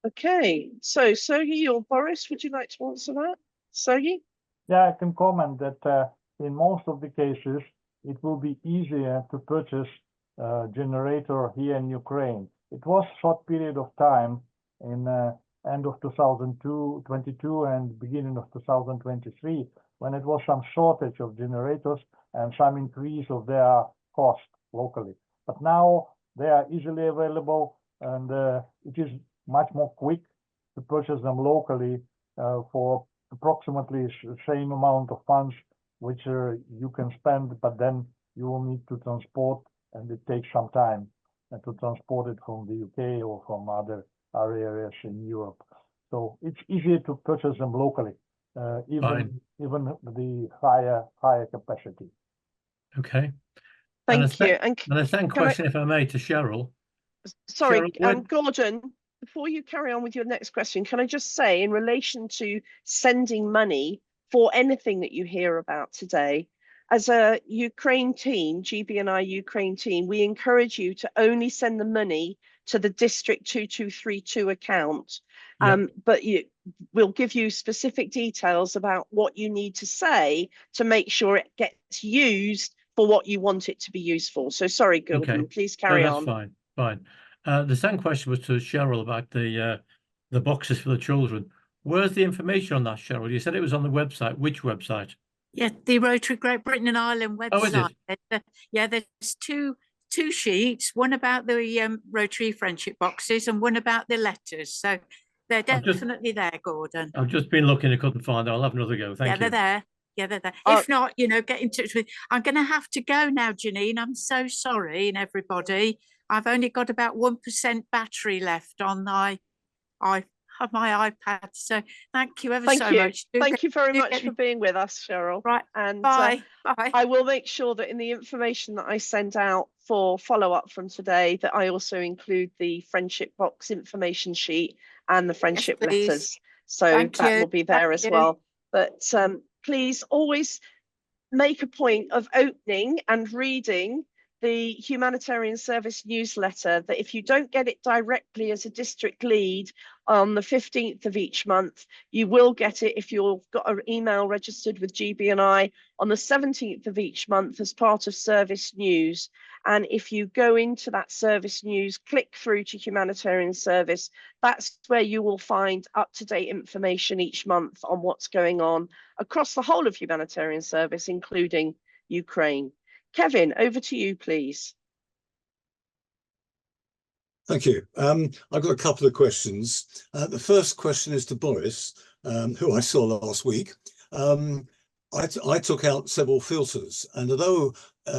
Okay, so Sergey or Boris, would you like to answer that? Sergey? Yeah, I can comment that in most of the cases, it will be easier to purchase a generator here in Ukraine. It was a short period of time in end of 2022 and beginning of 2023, when it was some shortage of generators and some increase of their cost locally. But now they are easily available, and it is much more quick to purchase them locally for approximately the same amount of funds which you can spend, but then you will need to transport, and it takes some time to transport it from the UK or from other areas in Europe. So it's easier to purchase them locally, even the higher capacity. Okay. Thank you. And a second question, if I may, to Cheryl. Sorry, Cheryl, Gordon, before you carry on with your next question, can I just say, in relation to sending money for anything that you hear about today, as a Ukraine team, GBNI Ukraine team, we encourage you to only send the money to the District 2232 account. But we'll give you specific details about what you need to say to make sure it gets used for what you want it to be used for. So sorry, Gordon, okay. please carry on. That's fine. The second question was to Cheryl about the boxes for the children. Where's the information on that, Cheryl? You said it was on the website. Which website? Yeah, the Rotary Great Britain and Ireland website. Oh, is it? Yeah, there's two sheets, one about the Rotary Friendship boxes and one about the letters. So they're definitely there, Gordon. I've just been looking, I couldn't find them. I'll have another go. Thank you. They're there. Yeah, they're there. If not, get in touch with. I'm going to have to go now, Janine. I'm so sorry, and everybody. I've only got about 1% battery left on my iPad. So thank you ever so much. Thank you very much for being with us, Cheryl. Right. And bye. I will make sure that in the information that I send out for follow-up from today, that I also include the friendship box information sheet and the friendship letters. So that will be there as well. But please always make a point of opening and reading the Humanitarian Service newsletter, that if you don't get it directly as a district lead on the 15th of each month, you will get it if you've got an email registered with GBNI on the 17th of each month as part of service news. And if you go into that service news, click through to Humanitarian Service, that's where you will find up-to-date information each month on what's going on across the whole of Humanitarian Service, including Ukraine. Kevin, over to you, please. Thank you. I've got a couple of questions. The first question is to Boris, who I saw last week. I took out several filters, and although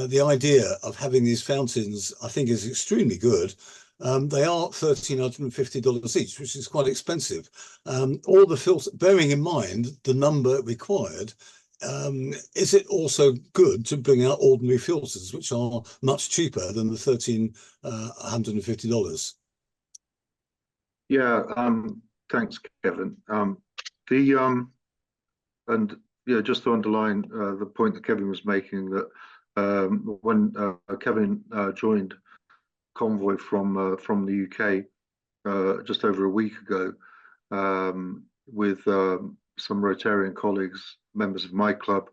the idea of having these fountains I think is extremely good, they are $1,350 each, which is quite expensive. All the filters, bearing in mind the number required, is it also good to bring out ordinary filters, which are much cheaper than the $1,350? Yeah, thanks, Kevin. Just to underline the point that Kevin was making, that when Kevin joined Convoy from the UK just over a week ago, with some Rotarian colleagues, members of my club,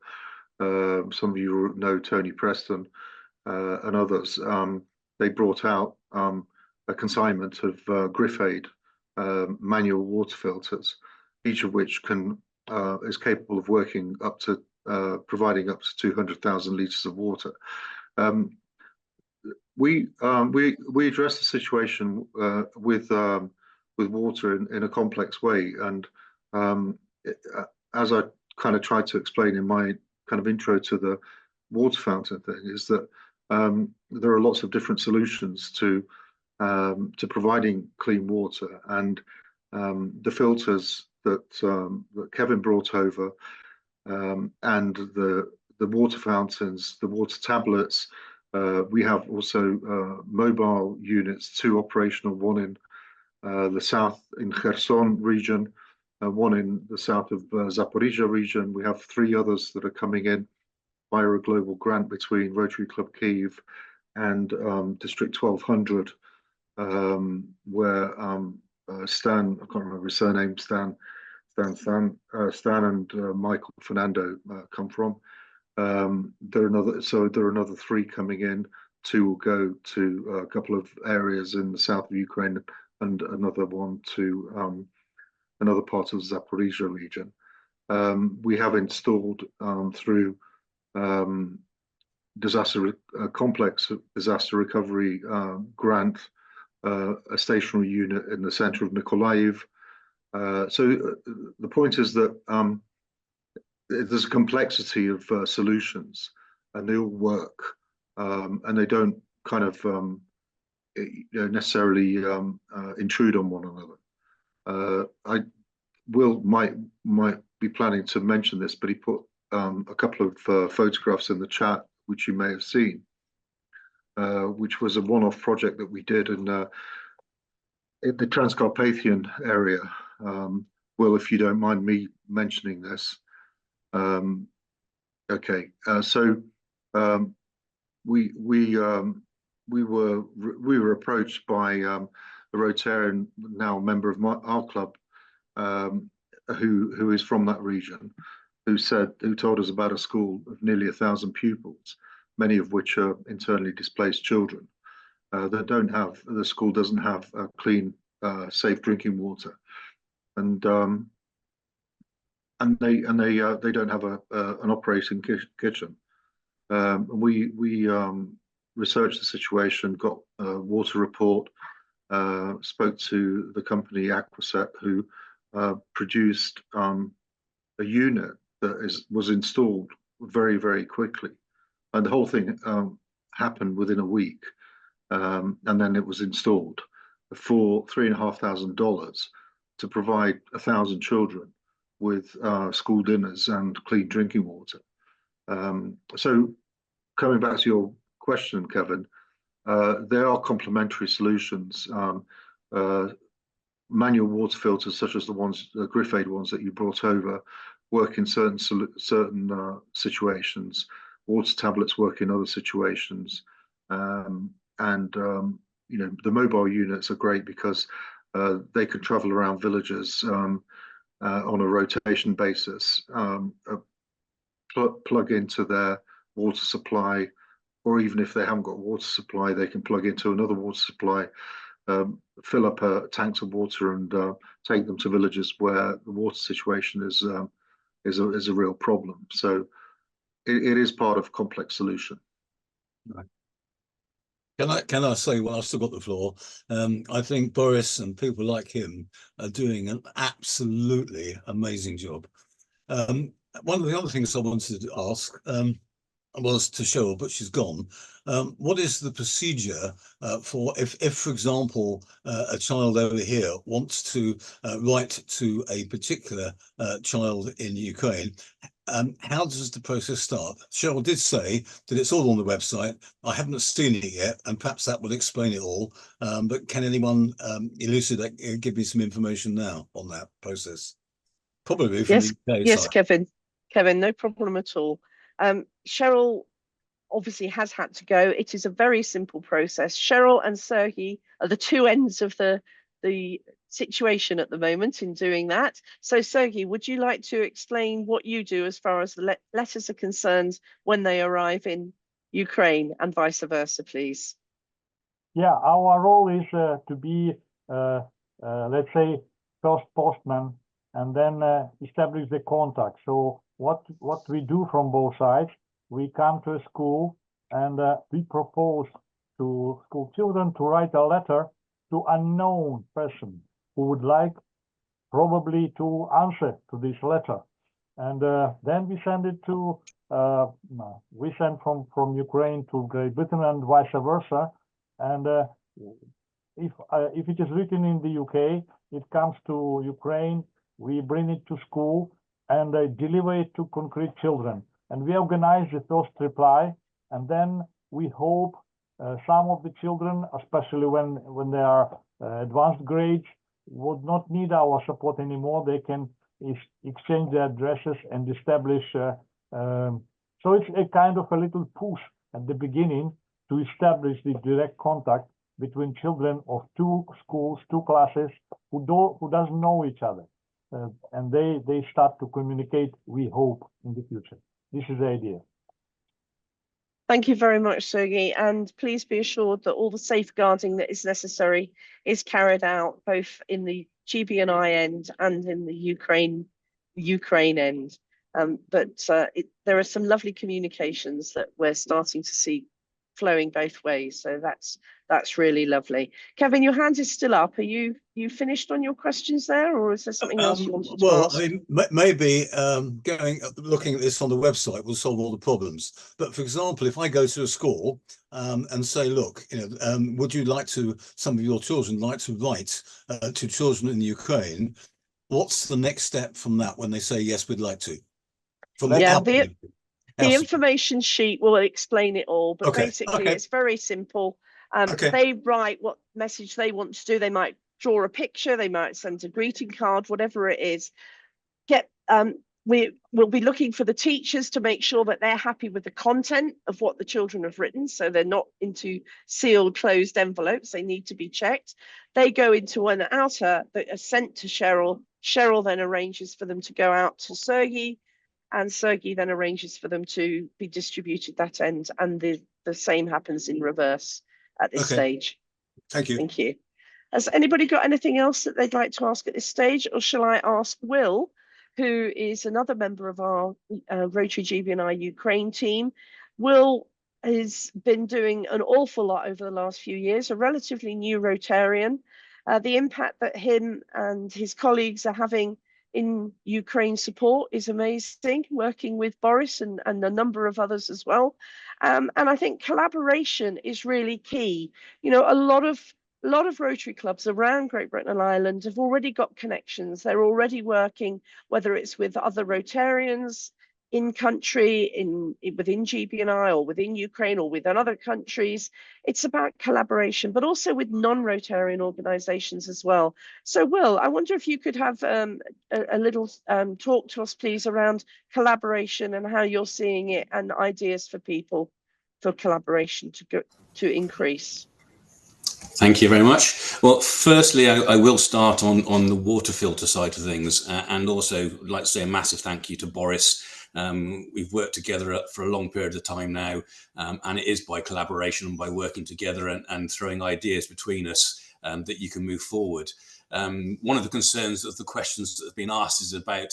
some of you know Tony Preston and others, they brought out a consignment of Grifaid manual water filters, each of which is capable of working up to providing up to 200,000 litres of water. We address the situation with water in a complex way, and as I kind of tried to explain in my kind of intro to water fountain thing is that there are lots of different solutions to providing clean water, and the filters that Kevin brought over, and the water fountains, the water tablets. We have also mobile units, 2 operational, one in the south in Kherson region, one in the south of Zaporizhia region. We have 3 others that are coming in via a global grant between Rotary Club Kyiv and District 1200, where Stan, I can't remember his surname, Stan and Michael Fernando come from. There are another 3 coming in. 2 will go to a couple of areas in the south of Ukraine, and another one to another part of the Zaporizhia region. We have installed through complex disaster recovery grant a stationary unit in the center of Nikolaev. So the point is that there's a complexity of solutions, and they all work, and they don't kind of necessarily intrude on one another. Will might be planning to mention this, but he put a couple of photographs in the chat, which you may have seen, which was a one-off project that we did in the Transcarpathian area. Will, if you don't mind me mentioning this. Okay, so we were approached by a Rotarian, now a member of our club, who is from that region, who told us about a school of nearly 1,000 pupils, many of which are internally displaced children that don't have, the school doesn't have clean, safe drinking water, and they don't have an operating kitchen. We researched the situation, got a water report, spoke to the company Aquaset, who produced a unit that was installed very, very quickly, and the whole thing happened within a week, and then it was installed for $3,500 to provide 1,000 children with school dinners and clean drinking water. So coming back to your question, Kevin, there are complementary solutions. Manual water filters, such as the ones, the Griffade ones that you brought over, work in certain situations. Water tablets work in other situations, and the mobile units are great because they can travel around villages on a rotation basis, plug into their water supply, or even if they haven't got water supply, they can plug into another water supply, fill up tanks of water, and take them to villages where the water situation is a real problem. So it is part of a complex solution. Right. Can I say, while I've still got the floor, I think Boris and people like him are doing an absolutely amazing job. One of the other things I wanted to ask was to Cheryl, but she's gone. What is the procedure for if, for example, a child over here wants to write to a particular child in Ukraine? How does the process start? Cheryl did say that it's all on the website. I haven't seen it yet, and perhaps that will explain it all. But can anyone elucidate, give me some information now on that process? Probably from Yes, the UK yes, side. Kevin, no problem at all. Cheryl obviously has had to go. It is a very simple process. Cheryl and Sergey are the 2 ends of the situation at the moment in doing that. So Sergey, would you like to explain what you do as far as the letters are concerned when they arrive in Ukraine and vice versa, please? Yeah, our role is to be, let's say, first postman, and then establish the contact. So what we do from both sides, we come to a school and we propose to school children to write a letter to unknown person who would like probably to answer to this letter. And then we send it to we send from Ukraine to Great Britain and vice versa. And if it is written in the UK, it comes to Ukraine, we bring it to school and deliver it to concrete children. And we organize the first reply, and then we hope some of the children, especially when they are advanced grades, would not need our support anymore. They can exchange their addresses and establish. So it's a kind of a little push at the beginning to establish the direct contact between children of two schools, two classes who doesn't know each other, and they start to communicate. We hope in the future. This is the idea. Thank you very much, Sergey, and please be assured that all the safeguarding that is necessary is carried out both in the GBNI end and in the Ukraine end. But there are some lovely communications that we're starting to see flowing both ways, so that's really lovely. Kevin, your hand is still up. Are you finished on your questions there, or is there something else you wanted to ask? I mean, maybe looking at this on the website will solve all the problems. But for example, if I go to a school and say, look, would you like to, some of your children like to write to children in Ukraine? What's the next step from that when they say yes, we'd like to? From the information sheet will explain it all, but basically it's very simple. They write what message they want to do. They might draw a picture, they might send a greeting card, whatever it is. We will be looking for the teachers to make sure that they're happy with the content of what the children have written, so they're not into sealed, closed envelopes. They need to be checked. They go into an outer that are sent to Cheryl. Cheryl then arranges for them to go out to Sergey, and Sergey then arranges for them to be distributed that end, and the same happens in reverse at this stage. Thank you. Thank you. Has anybody got anything else that they'd like to ask at this stage, or shall I ask Will, who is another member of our Rotary GBNI Ukraine team? Will has been doing an awful lot over the last few years, a relatively new Rotarian. The impact that him and his colleagues are having in Ukraine support is amazing, working with Boris and a number of others as well. And I think collaboration is really key. A lot of Rotary clubs around Great Britain and Ireland have already got connections. They're already working, whether it's with other Rotarians in country, within GBNI or within Ukraine or within other countries. It's about collaboration, but also with non-Rotarian organizations as well. So Will, I wonder if you could have a little talk to us, please, around collaboration and how you're seeing it, and ideas for people for collaboration to increase. Thank you very much. Well, firstly, I will start on the water filter side of things, and also like to say a massive thank you to Boris. We've worked together for a long period of time now, and it is by collaboration and by working together and throwing ideas between us that you can move forward. One of the concerns of the questions that have been asked is about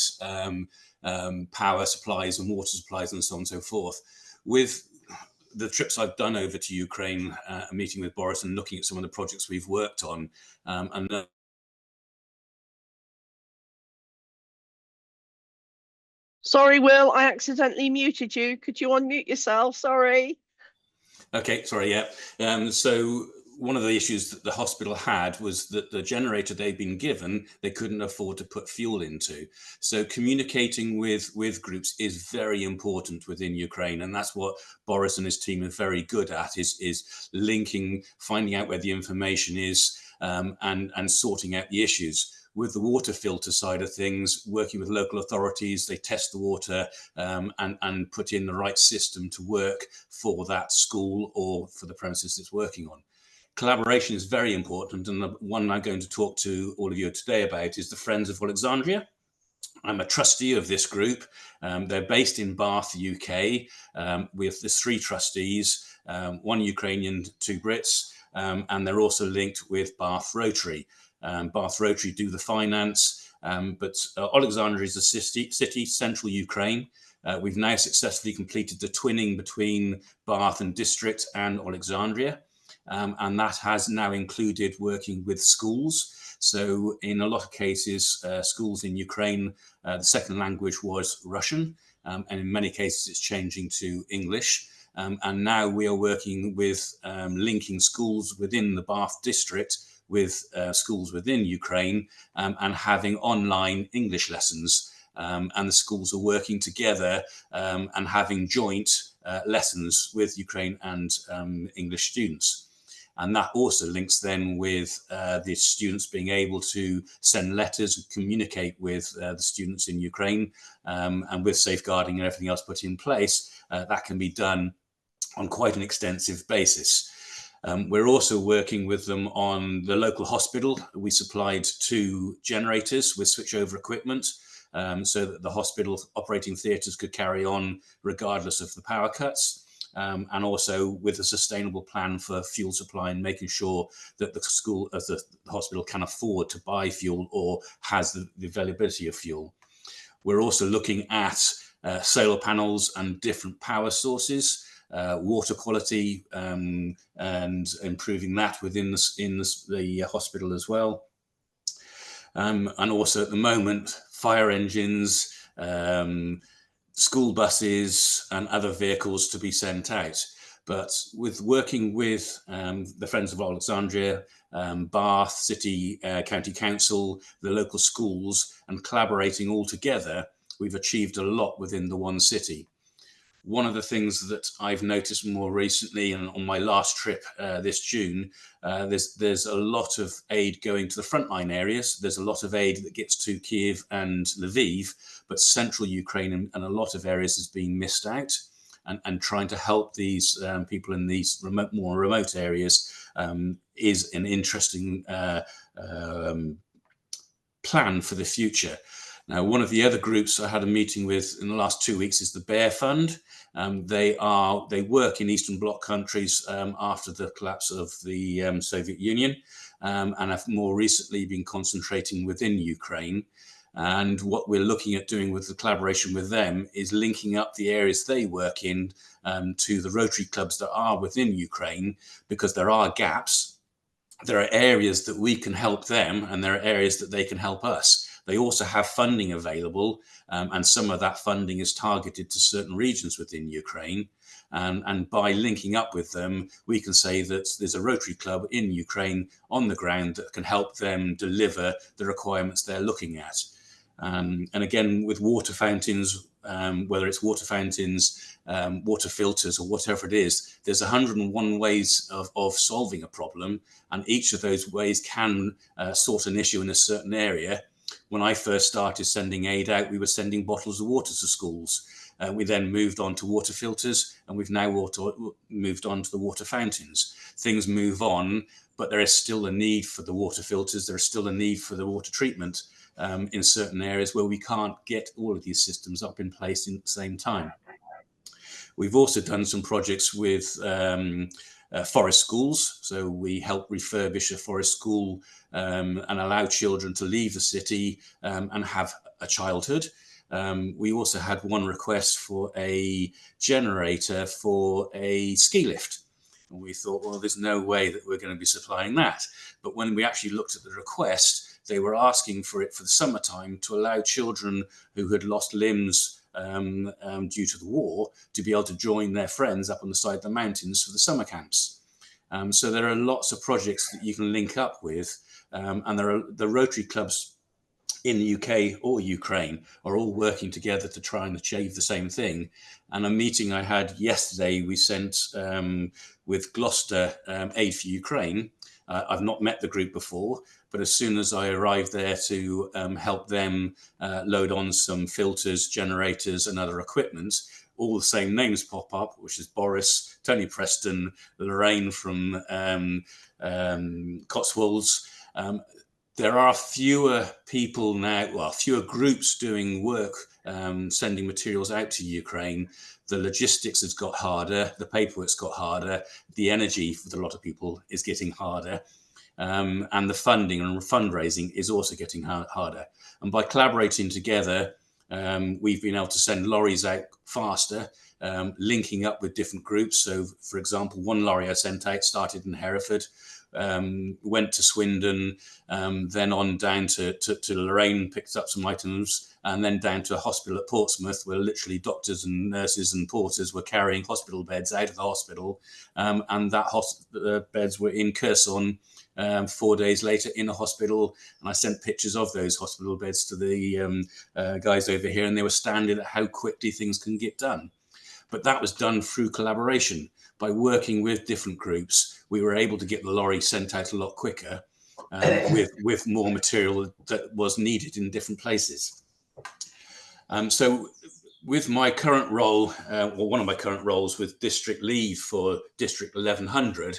power supplies and water supplies and so on and so forth. With the trips I've done over to Ukraine, meeting with Boris and looking at some of the projects we've worked on, and Sorry, Will, I accidentally muted you. Could you unmute yourself? Sorry. Okay, sorry, yeah. So one of the issues that the hospital had was that the generator they'd been given, they couldn't afford to put fuel into. So communicating with groups is very important within Ukraine. And that's what Boris and his team are very good at, is linking, finding out where the information is, and sorting out the issues. With the water filter side of things, working with local authorities, they test the water and put in the right system to work for that school or for the premises it's working on. Collaboration is very important, and the one I'm going to talk to all of you today about is the Friends of Alexandria. I'm a trustee of this group. They're based in Bath, UK. We have the 3 trustees, 1 Ukrainian, 2 Brits, and they're also linked with Bath Rotary. Bath Rotary do the finance, but Alexandria is a city, central Ukraine. We've now successfully completed the twinning between Bath and District and Alexandria, and that has now included working with schools. So in a lot of cases, schools in Ukraine, the second language was Russian, and in many cases it's changing to English. And now we are working with linking schools within the Bath district with schools within Ukraine and having online English lessons. And the schools are working together and having joint lessons with Ukraine and English students. And that also links then with the students being able to send letters and communicate with the students in Ukraine, and with safeguarding and everything else put in place, that can be done on quite an extensive basis. We're also working with them on the local hospital. We supplied 2 generators with switchover equipment so that the hospital operating theatres could carry on regardless of the power cuts. And also with a sustainable plan for fuel supply and making sure that the hospital can afford to buy fuel or has the availability of fuel. We're also looking at solar panels and different power sources, water quality, and improving that within the hospital as well. And also at the moment, fire engines, school buses and other vehicles to be sent out. But with working with the Friends of Alexandria, Bath City County Council, the local schools, and collaborating all together, we've achieved a lot within the one city. One of the things that I've noticed more recently, and on my last trip this June, there's a lot of aid going to the frontline areas. There's a lot of aid that gets to Kiev and Lviv, but central Ukraine and a lot of areas is being missed out. And trying to help these people in these more remote areas is an interesting plan for the future. Now, one of the other groups I had a meeting with in the last 2 weeks is the Bear Fund. They work in Eastern Bloc countries after the collapse of the Soviet Union, and have more recently been concentrating within Ukraine. And what we're looking at doing with the collaboration with them is linking up the areas they work in to the Rotary clubs that are within Ukraine, because there are gaps. There are areas that we can help them, and there are areas that they can help us. They also have funding available, and some of that funding is targeted to certain regions within Ukraine. And by linking up with them, we can say that there's a Rotary club in Ukraine on the ground that can help them deliver the requirements they're looking at. And again, with water fountains, whether it's water fountains, water filters, or whatever it is, there's 101 ways of solving a problem, and each of those ways can sort an issue in a certain area. When I first started sending aid out, we were sending bottles of water to schools. We then moved on to water filters, and we've now moved on to the water fountains. Things move on, but there is still a need for the water filters. There is still a need for the water treatment in certain areas where we can't get all of these systems up in place at the same time. We've also done some projects with forest schools. So we help refurbish a forest school and allow children to leave the city and have a childhood. We also had one request for a generator for a ski lift. And we thought, well, there's no way that we're going to be supplying that. But when we actually looked at the request, they were asking for it for the summertime to allow children who had lost limbs due to the war to be able to join their friends up on the side of the mountains for the summer camps. So there are lots of projects that you can link up with, and there are the Rotary clubs in the UK or Ukraine are all working together to try and achieve the same thing. And a meeting I had yesterday, we sent with Gloucester Aid for Ukraine. I've not met the group before, but as soon as I arrived there to help them load on some filters, generators and other equipment, all the same names pop up, which is Boris, Tony Preston, Lorraine from Cotswolds. There are fewer people now, well, fewer groups doing work, sending materials out to Ukraine. The logistics has got harder, the paperwork's got harder, the energy for a lot of people is getting harder, and the funding and fundraising is also getting harder. And by collaborating together, we've been able to send lorries out faster, linking up with different groups. So, for example, one lorry I sent out started in Hereford, went to Swindon, then on down to Lorraine, picked up some items, and then down to a hospital at Portsmouth, where literally doctors and nurses and porters were carrying hospital beds out of the hospital, and that beds were in Kherson 4 days later in a hospital. And I sent pictures of those hospital beds to the guys over here, and they were standing at how quickly things can get done. But that was done through collaboration. By working with different groups, we were able to get the lorry sent out a lot quicker with more material that was needed in different places. So with my current role, or one of my current roles with District Lead for District 1100,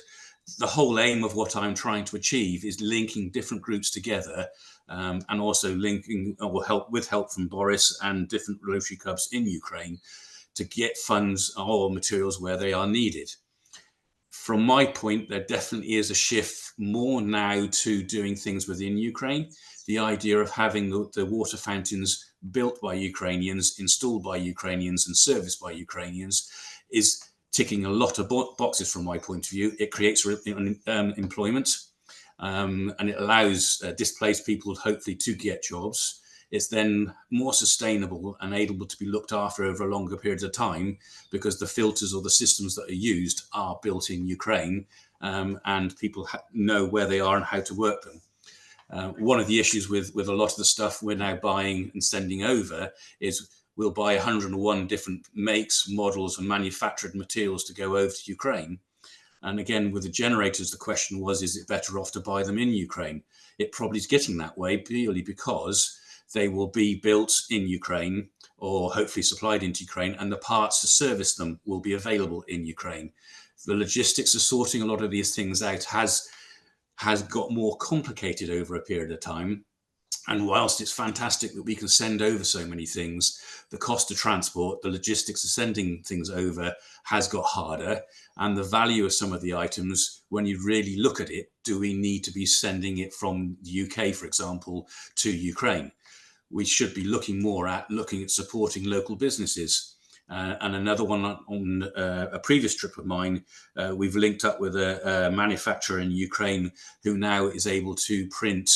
the whole aim of what I'm trying to achieve is linking different groups together, and also linking or help from Boris and different Rotary clubs in Ukraine to get funds or materials where they are needed. From my point, there definitely is a shift more now to doing things within Ukraine. The idea of having the water fountains built by Ukrainians, installed by Ukrainians and serviced by Ukrainians is ticking a lot of boxes from my point of view. It creates employment, and it allows displaced people hopefully to get jobs. It's then more sustainable and able to be looked after over a longer period of time because the filters or the systems that are used are built in Ukraine, and people know where they are and how to work them. One of the issues with a lot of the stuff we're now buying and sending over is we'll buy 101 different makes, models and manufactured materials to go over to Ukraine. And again, with the generators, the question was, is it better off to buy them in Ukraine? It probably is getting that way purely because they will be built in Ukraine or hopefully supplied into Ukraine, and the parts to service them will be available in Ukraine. The logistics of sorting a lot of these things out has got more complicated over a period of time. And whilst it's fantastic that we can send over so many things, the cost of transport, the logistics of sending things over has got harder. And the value of some of the items, when you really look at it, do we need to be sending it from the UK, for example, to Ukraine? We should be looking at supporting local businesses. And another one on a previous trip of mine, we've linked up with a manufacturer in Ukraine who now is able to print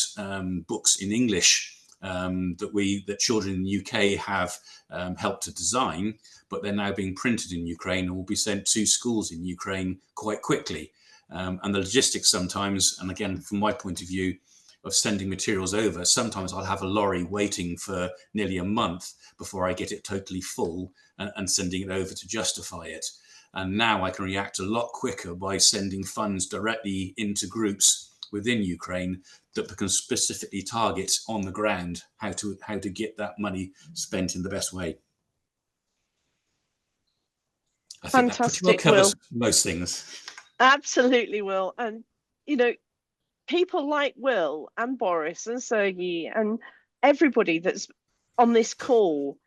books in English that children in the UK have helped to design, but they're now being printed in Ukraine and will be sent to schools in Ukraine quite quickly. And the logistics sometimes, and again, from my point of view, of sending materials over, sometimes I'll have a lorry waiting for nearly a month before I get it totally full and sending it over to justify it. And now I can react a lot quicker by sending funds directly into groups within Ukraine that can specifically target on the ground how to get that money spent in the best way. I think that pretty well covers most things. Absolutely, Will. And, you know, people like Will and Boris and Sergey and everybody that's on this call,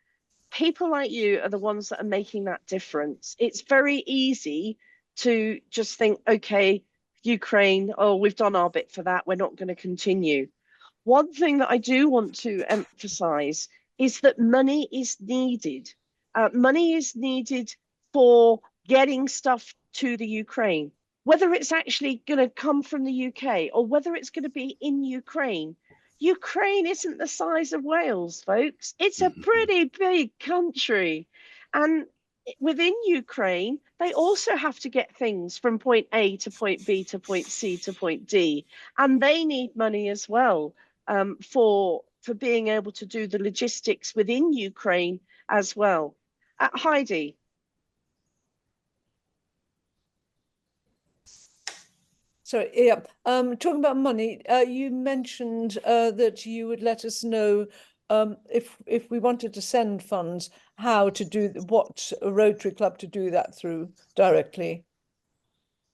people like you are the ones that are making that difference. It's very easy to just think, okay, Ukraine, oh, we've done our bit for that, we're not going to continue. One thing that I do want to emphasize is that money is needed. Money is needed for getting stuff to the Ukraine. Whether it's actually going to come from the UK or whether it's going to be in Ukraine, Ukraine isn't the size of Wales, folks. It's a pretty big country. And within Ukraine, they also have to get things from point A to point B to point C to point D. And they need money as well for being able to do the logistics within Ukraine as well. Heidi. So, yeah, talking about money, you mentioned that you would let us know if we wanted to send funds, how to do, what Rotary Club to do that through directly.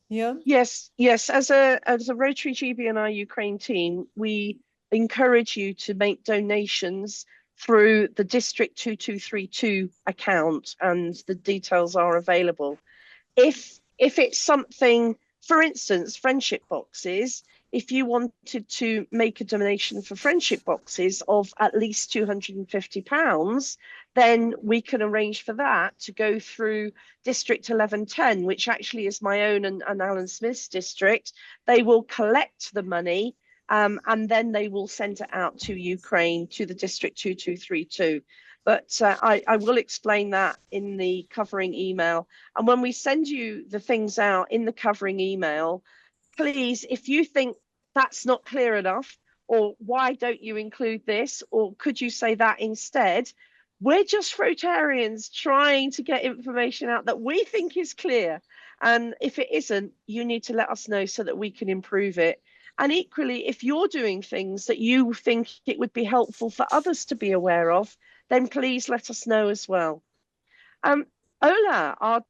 Yeah. Yes. As a Rotary GBNI Ukraine team, we encourage you to make donations through the District 2232 account, and the details are available. If it's something, for instance, friendship boxes, if you wanted to make a donation for friendship boxes of at least £250, then we can arrange for that to go through District 1110, which actually is my own and Alan Smith's district. They will collect the money and then they will send it out to Ukraine, to the District 2232. But I will explain that in the covering email. And when we send you the things out in the covering email, please, if you think that's not clear enough, or why don't you include this, or could you say that instead? We're just Rotarians trying to get information out that we think is clear. And if it isn't, you need to let us know so that we can improve it. And equally, if you're doing things that you think it would be helpful for others to be aware of, then please let us know as well. Ola,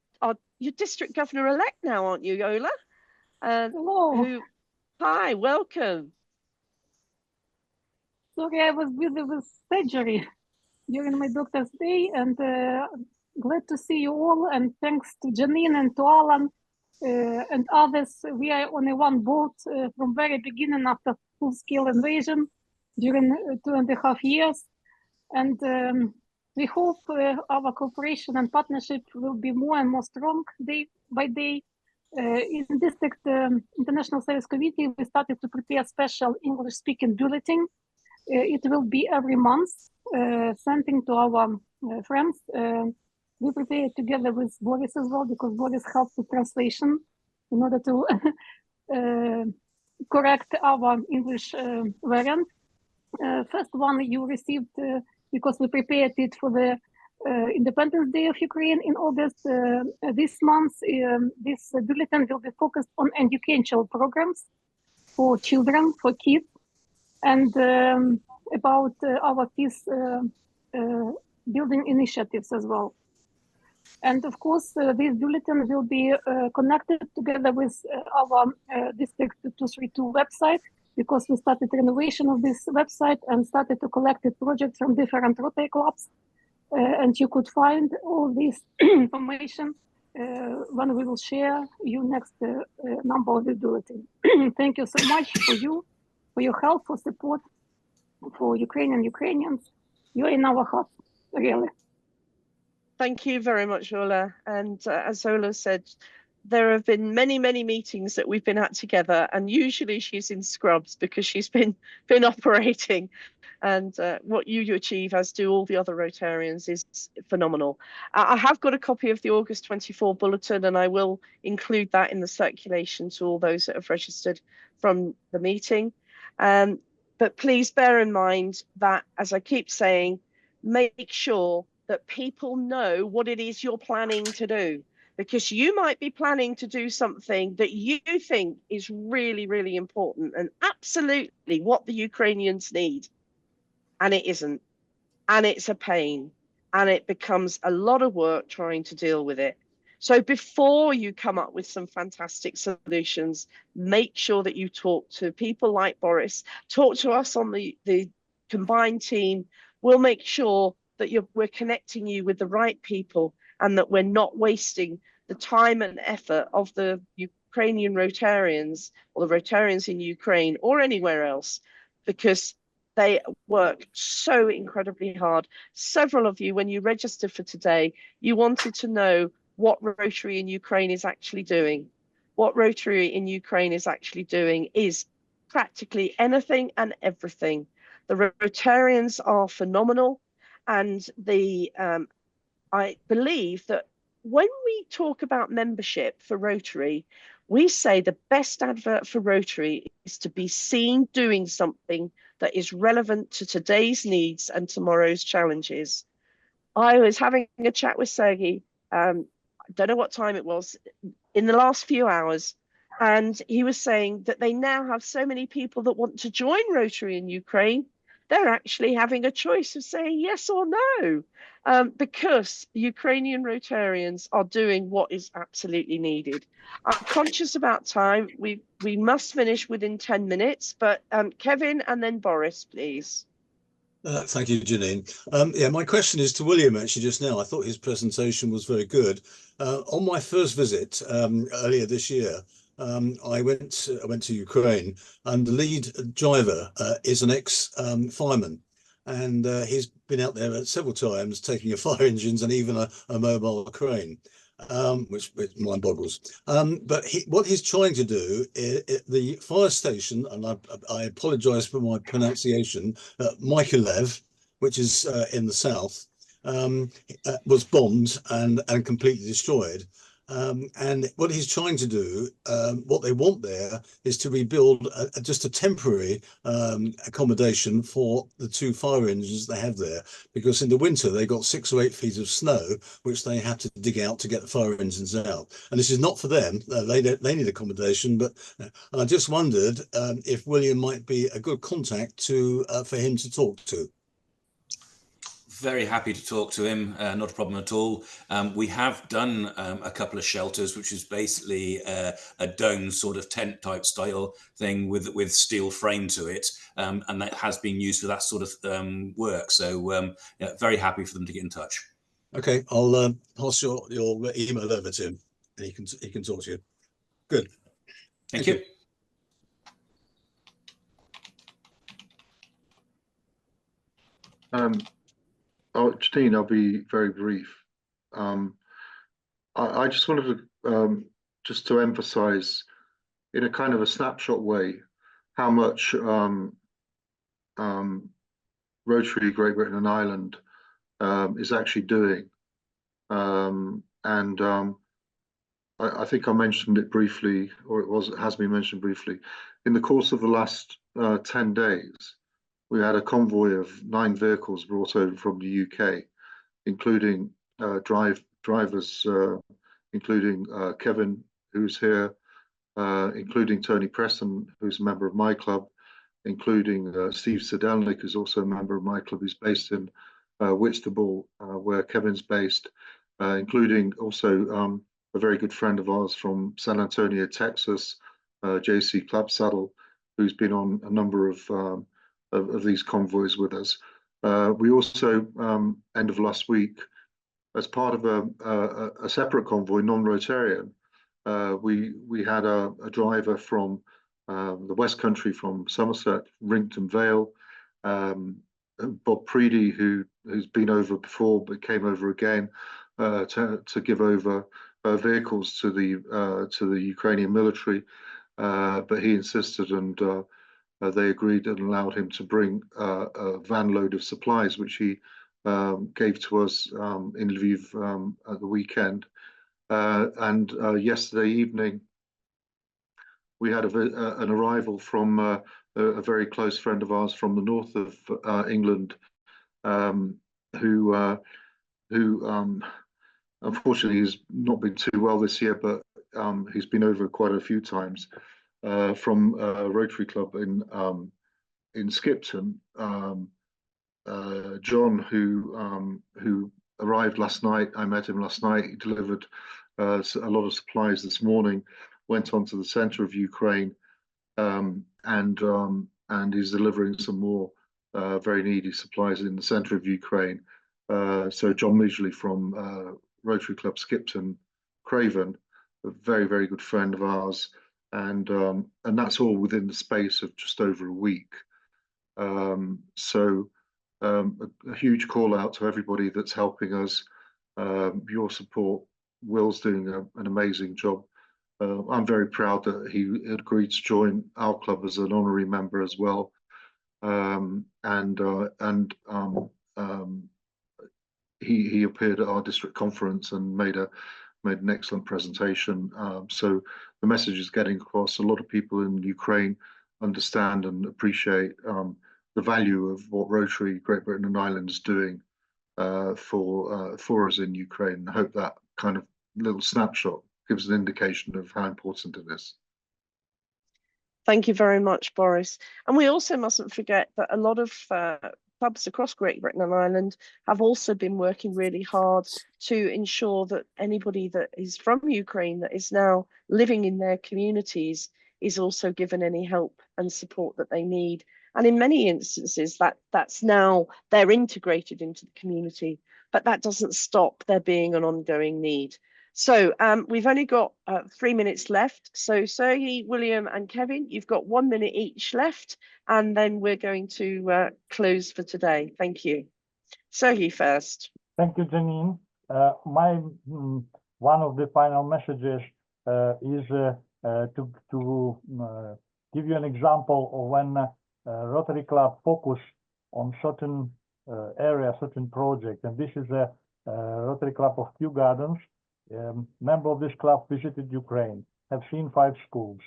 your district governor-elect now, aren't you, Ola? Hello. Hi, welcome. Sorry, I was busy with surgery during my doctor's day, and glad to see you all. And thanks to Janine and to Alan and others. We are on a one boat from very beginning after full-scale invasion during 2.5 years. And we hope our cooperation and partnership will be more and more strong day by day. In District International Service Committee, we started to prepare special English-speaking bulletin. It will be every month, sending to our friends. We prepare it together with Boris as well, because Boris helps with translation in order to correct our English variant. First one you received because we prepared it for the Independence Day of Ukraine in August. This month, this bulletin will be focused on educational programs for children, for kids, and about our peace building initiatives as well. And of course, this bulletin will be connected together with our District 232 website, because we started renovation of this website and started to collect projects from different Rotary clubs. And you could find all this information when we will share you next number of the bulletin. Thank you so much for your help, for support, for Ukrainians. You're in our hearts, really. Thank you very much, Ola. And as Ola said, there have been many, many meetings that we've been at together, and usually she's in scrubs because she's been operating. And what you achieve, as do all the other Rotarians, is phenomenal. I have got a copy of the August 24 bulletin, and I will include that in the circulation to all those that have registered from the meeting. But please bear in mind that, as I keep saying, make sure that people know what it is you're planning to do, because you might be planning to do something that you think is really, really important and absolutely what the Ukrainians need. And it isn't. And it's a pain. And it becomes a lot of work trying to deal with it. So before you come up with some fantastic solutions, make sure that you talk to people like Boris, talk to us on the combined team. We'll make sure that we're connecting you with the right people, and that we're not wasting the time and effort of the Ukrainian Rotarians, or the Rotarians in Ukraine or anywhere else, because they work so incredibly hard. Several of you, when you registered for today, you wanted to know what Rotary in Ukraine is actually doing. What Rotary in Ukraine is actually doing is practically anything and everything. The Rotarians are phenomenal. And I believe that when we talk about membership for Rotary, we say the best advert for Rotary is to be seen doing something that is relevant to today's needs and tomorrow's challenges. I was having a chat with Sergei, I don't know what time it was, in the last few hours, and he was saying that they now have so many people that want to join Rotary in Ukraine. They're actually having a choice of saying yes or no, because Ukrainian Rotarians are doing what is absolutely needed. I'm conscious about time. We must finish within 10 minutes, but Kevin and then Boris, please. Thank you, Janine. Yeah, my question is to William, actually, just now. I thought his presentation was very good. On my first visit earlier this year, I went to Ukraine, and the lead driver is an ex fireman, and he's been out there several times taking a fire engines and even a mobile crane, which mind boggles. But what he's trying to do, the fire station, and I apologise for my pronunciation, Mykolaiv, which is in the south, was bombed and completely destroyed. And what he's trying to do, what they want there, is to rebuild just a temporary accommodation for the 2 fire engines they have there, because in the winter they got 6 or 8 feet of snow, which they have to dig out to get the fire engines out. And this is not for them; they need accommodation. But and I just wondered if William might be a good contact for him to talk to. Very happy to talk to him, not a problem at all. We have done a couple of shelters, which is basically a dome sort of tent type style thing with steel frame to it, and that has been used for that sort of work. So yeah, very happy for them to get in touch. Okay, I'll pass your email over to him, and he can talk to you. Good. Thank you. Oh, Janine, I'll be very brief. I just wanted to just to emphasize in a kind of a snapshot way how much Rotary Great Britain and Ireland is actually doing. I think I mentioned it briefly, or it has been mentioned briefly. In the course of the last 10 days, we had a convoy of 9 vehicles brought over from the UK, including drivers, including Kevin, who's here, including Tony Preston, who's a member of my club, including Steve Sedelnik, who's also a member of my club, who's based in Whitstable, where Kevin's based, including also a very good friend of ours from San Antonio, Texas, JC Clapsaddle, who's been on a number of these convoys with us. We also, end of last week, as part of a separate convoy, non-Rotarian, we had a driver from the West Country, from Somerset, Rincton Vale, Bob Preedy, who's been over before but came over again to give over vehicles to the Ukrainian military, but he insisted, and they agreed and allowed him to bring a van load of supplies, which he gave to us in Lviv at the weekend. And yesterday evening, we had an arrival from a very close friend of ours from the north of England, who unfortunately has not been too well this year, but he's been over quite a few times, from a Rotary Club in Skipton. John, who arrived last night. I met him last night. He delivered a lot of supplies this morning, went on to the center of Ukraine, and is delivering some more very needy supplies in the center of Ukraine. So John Midgley from Rotary Club Skipton Craven, a very, very good friend of ours, and that's all within the space of just over a week. So a huge call out to everybody that's helping us. Your support. Will's doing an amazing job. I'm very proud that he agreed to join our club as an honorary member as well. He appeared at our district conference and made an excellent presentation. So the message is getting across. A lot of people in Ukraine understand and appreciate the value of what Rotary Great Britain and Ireland is doing for us in Ukraine. I hope that kind of little snapshot gives an indication of how important it is. Thank you very much, Boris. And we also mustn't forget that a lot of clubs across Great Britain and Ireland have also been working really hard to ensure that anybody that is from Ukraine that is now living in their communities is also given any help and support that they need. And in many instances, that's now they're integrated into the community, but that doesn't stop there being an ongoing need. So we've only got 3 minutes left. So Sergey, William and Kevin, you've got 1 minute each left, and then we're going to close for today. Thank you. Sergey first. Thank you, Janine. One of the final messages is to give you an example of when Rotary Club focus on certain area, certain project, and this is a Rotary Club of Kew Gardens. Member of this club visited Ukraine, have seen 5 schools,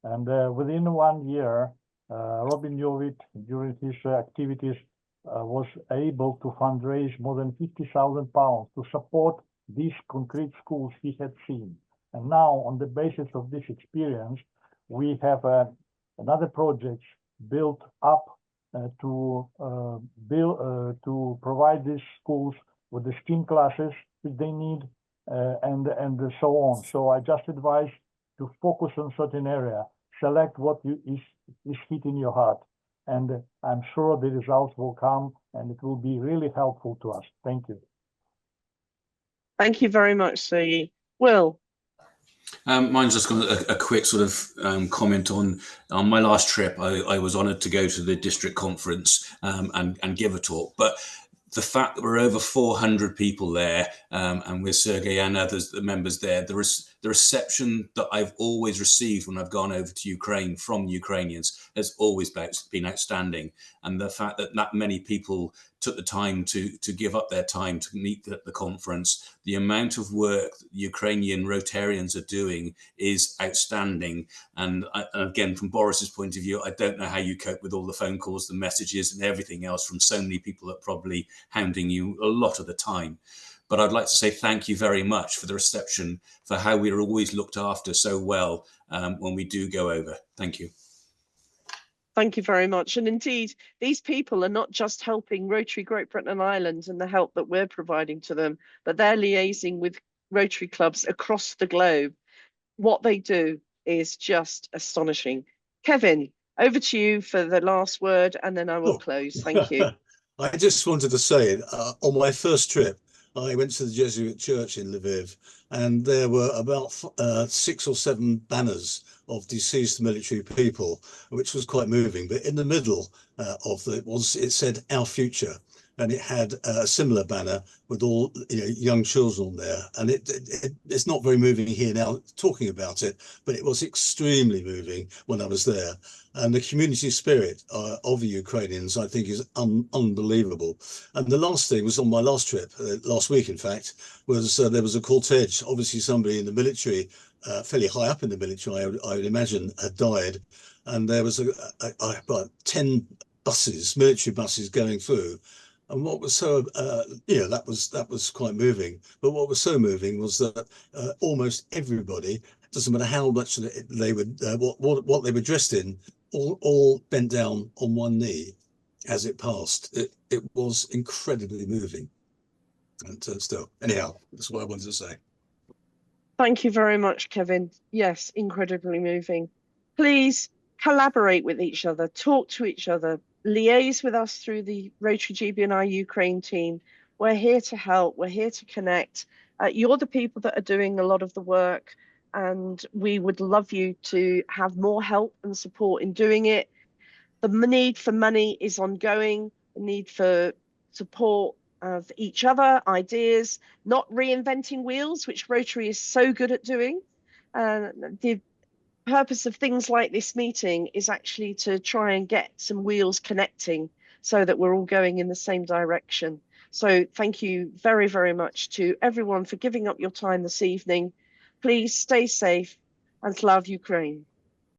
and within 1 year, Robin Jovit, during his activities, was able to fundraise more than £50,000 to support these concrete schools he had seen. And now, on the basis of this experience, we have another project built up to provide these schools with the STEAM classes that they need, and so on. So I just advise to focus on certain area, select what is hitting your heart, and I'm sure the results will come, and it will be really helpful to us. Thank you. Thank you very much, Sergey. Will. Mine's just got a quick sort of comment on my last trip. I was honoured to go to the district conference and give a talk, but the fact that we're over 400 people there, and with Sergey and others, the members there, the reception that I've always received when I've gone over to Ukraine from Ukrainians has always been outstanding. And the fact that that many people took the time to give up their time to meet at the conference, the amount of work that Ukrainian Rotarians are doing is outstanding. And again, from Boris's point of view, I don't know how you cope with all the phone calls, the messages and everything else from so many people that are probably hounding you a lot of the time. But I'd like to say thank you very much for the reception, for how we are always looked after so well when we do go over. Thank you. Thank you very much. And indeed, these people are not just helping Rotary Great Britain and Ireland and the help that we're providing to them, but they're liaising with Rotary clubs across the globe. What they do is just astonishing. Kevin, over to you for the last word, and then I will close. Thank you. I just wanted to say, on my first trip, I went to the Jesuit church in Lviv, and there were about 6 or 7 banners of deceased military people, which was quite moving. But in the middle it said "Our Future," and it had a similar banner with all young children on there. And it's not very moving here now talking about it, but it was extremely moving when I was there. And the community spirit of the Ukrainians, I think, is unbelievable. And the last thing was on my last trip, last week, in fact, was there was a cortege. Obviously, somebody in the military, fairly high up in the military, I would imagine, had died. And there was about 10 buses, military buses, going through. And what was so, that was quite moving. But what was so moving was that almost everybody, doesn't matter how much they would, what they were dressed in, all bent down on one knee as it passed. It was incredibly moving. And still, anyhow, that's what I wanted to say. Thank you very much, Kevin. Yes, incredibly moving. Please collaborate with each other, talk to each other, liaise with us through the Rotary GBNI Ukraine team. We're here to help. We're here to connect. You're the people that are doing a lot of the work, and we would love you to have more help and support in doing it. The need for money is ongoing. The need for support of each other, ideas, not reinventing wheels, which Rotary is so good at doing. The purpose of things like this meeting is actually to try and get some wheels connecting so that we're all going in the same direction. So thank you very, very much to everyone for giving up your time this evening. Please stay safe and Slav Ukraine.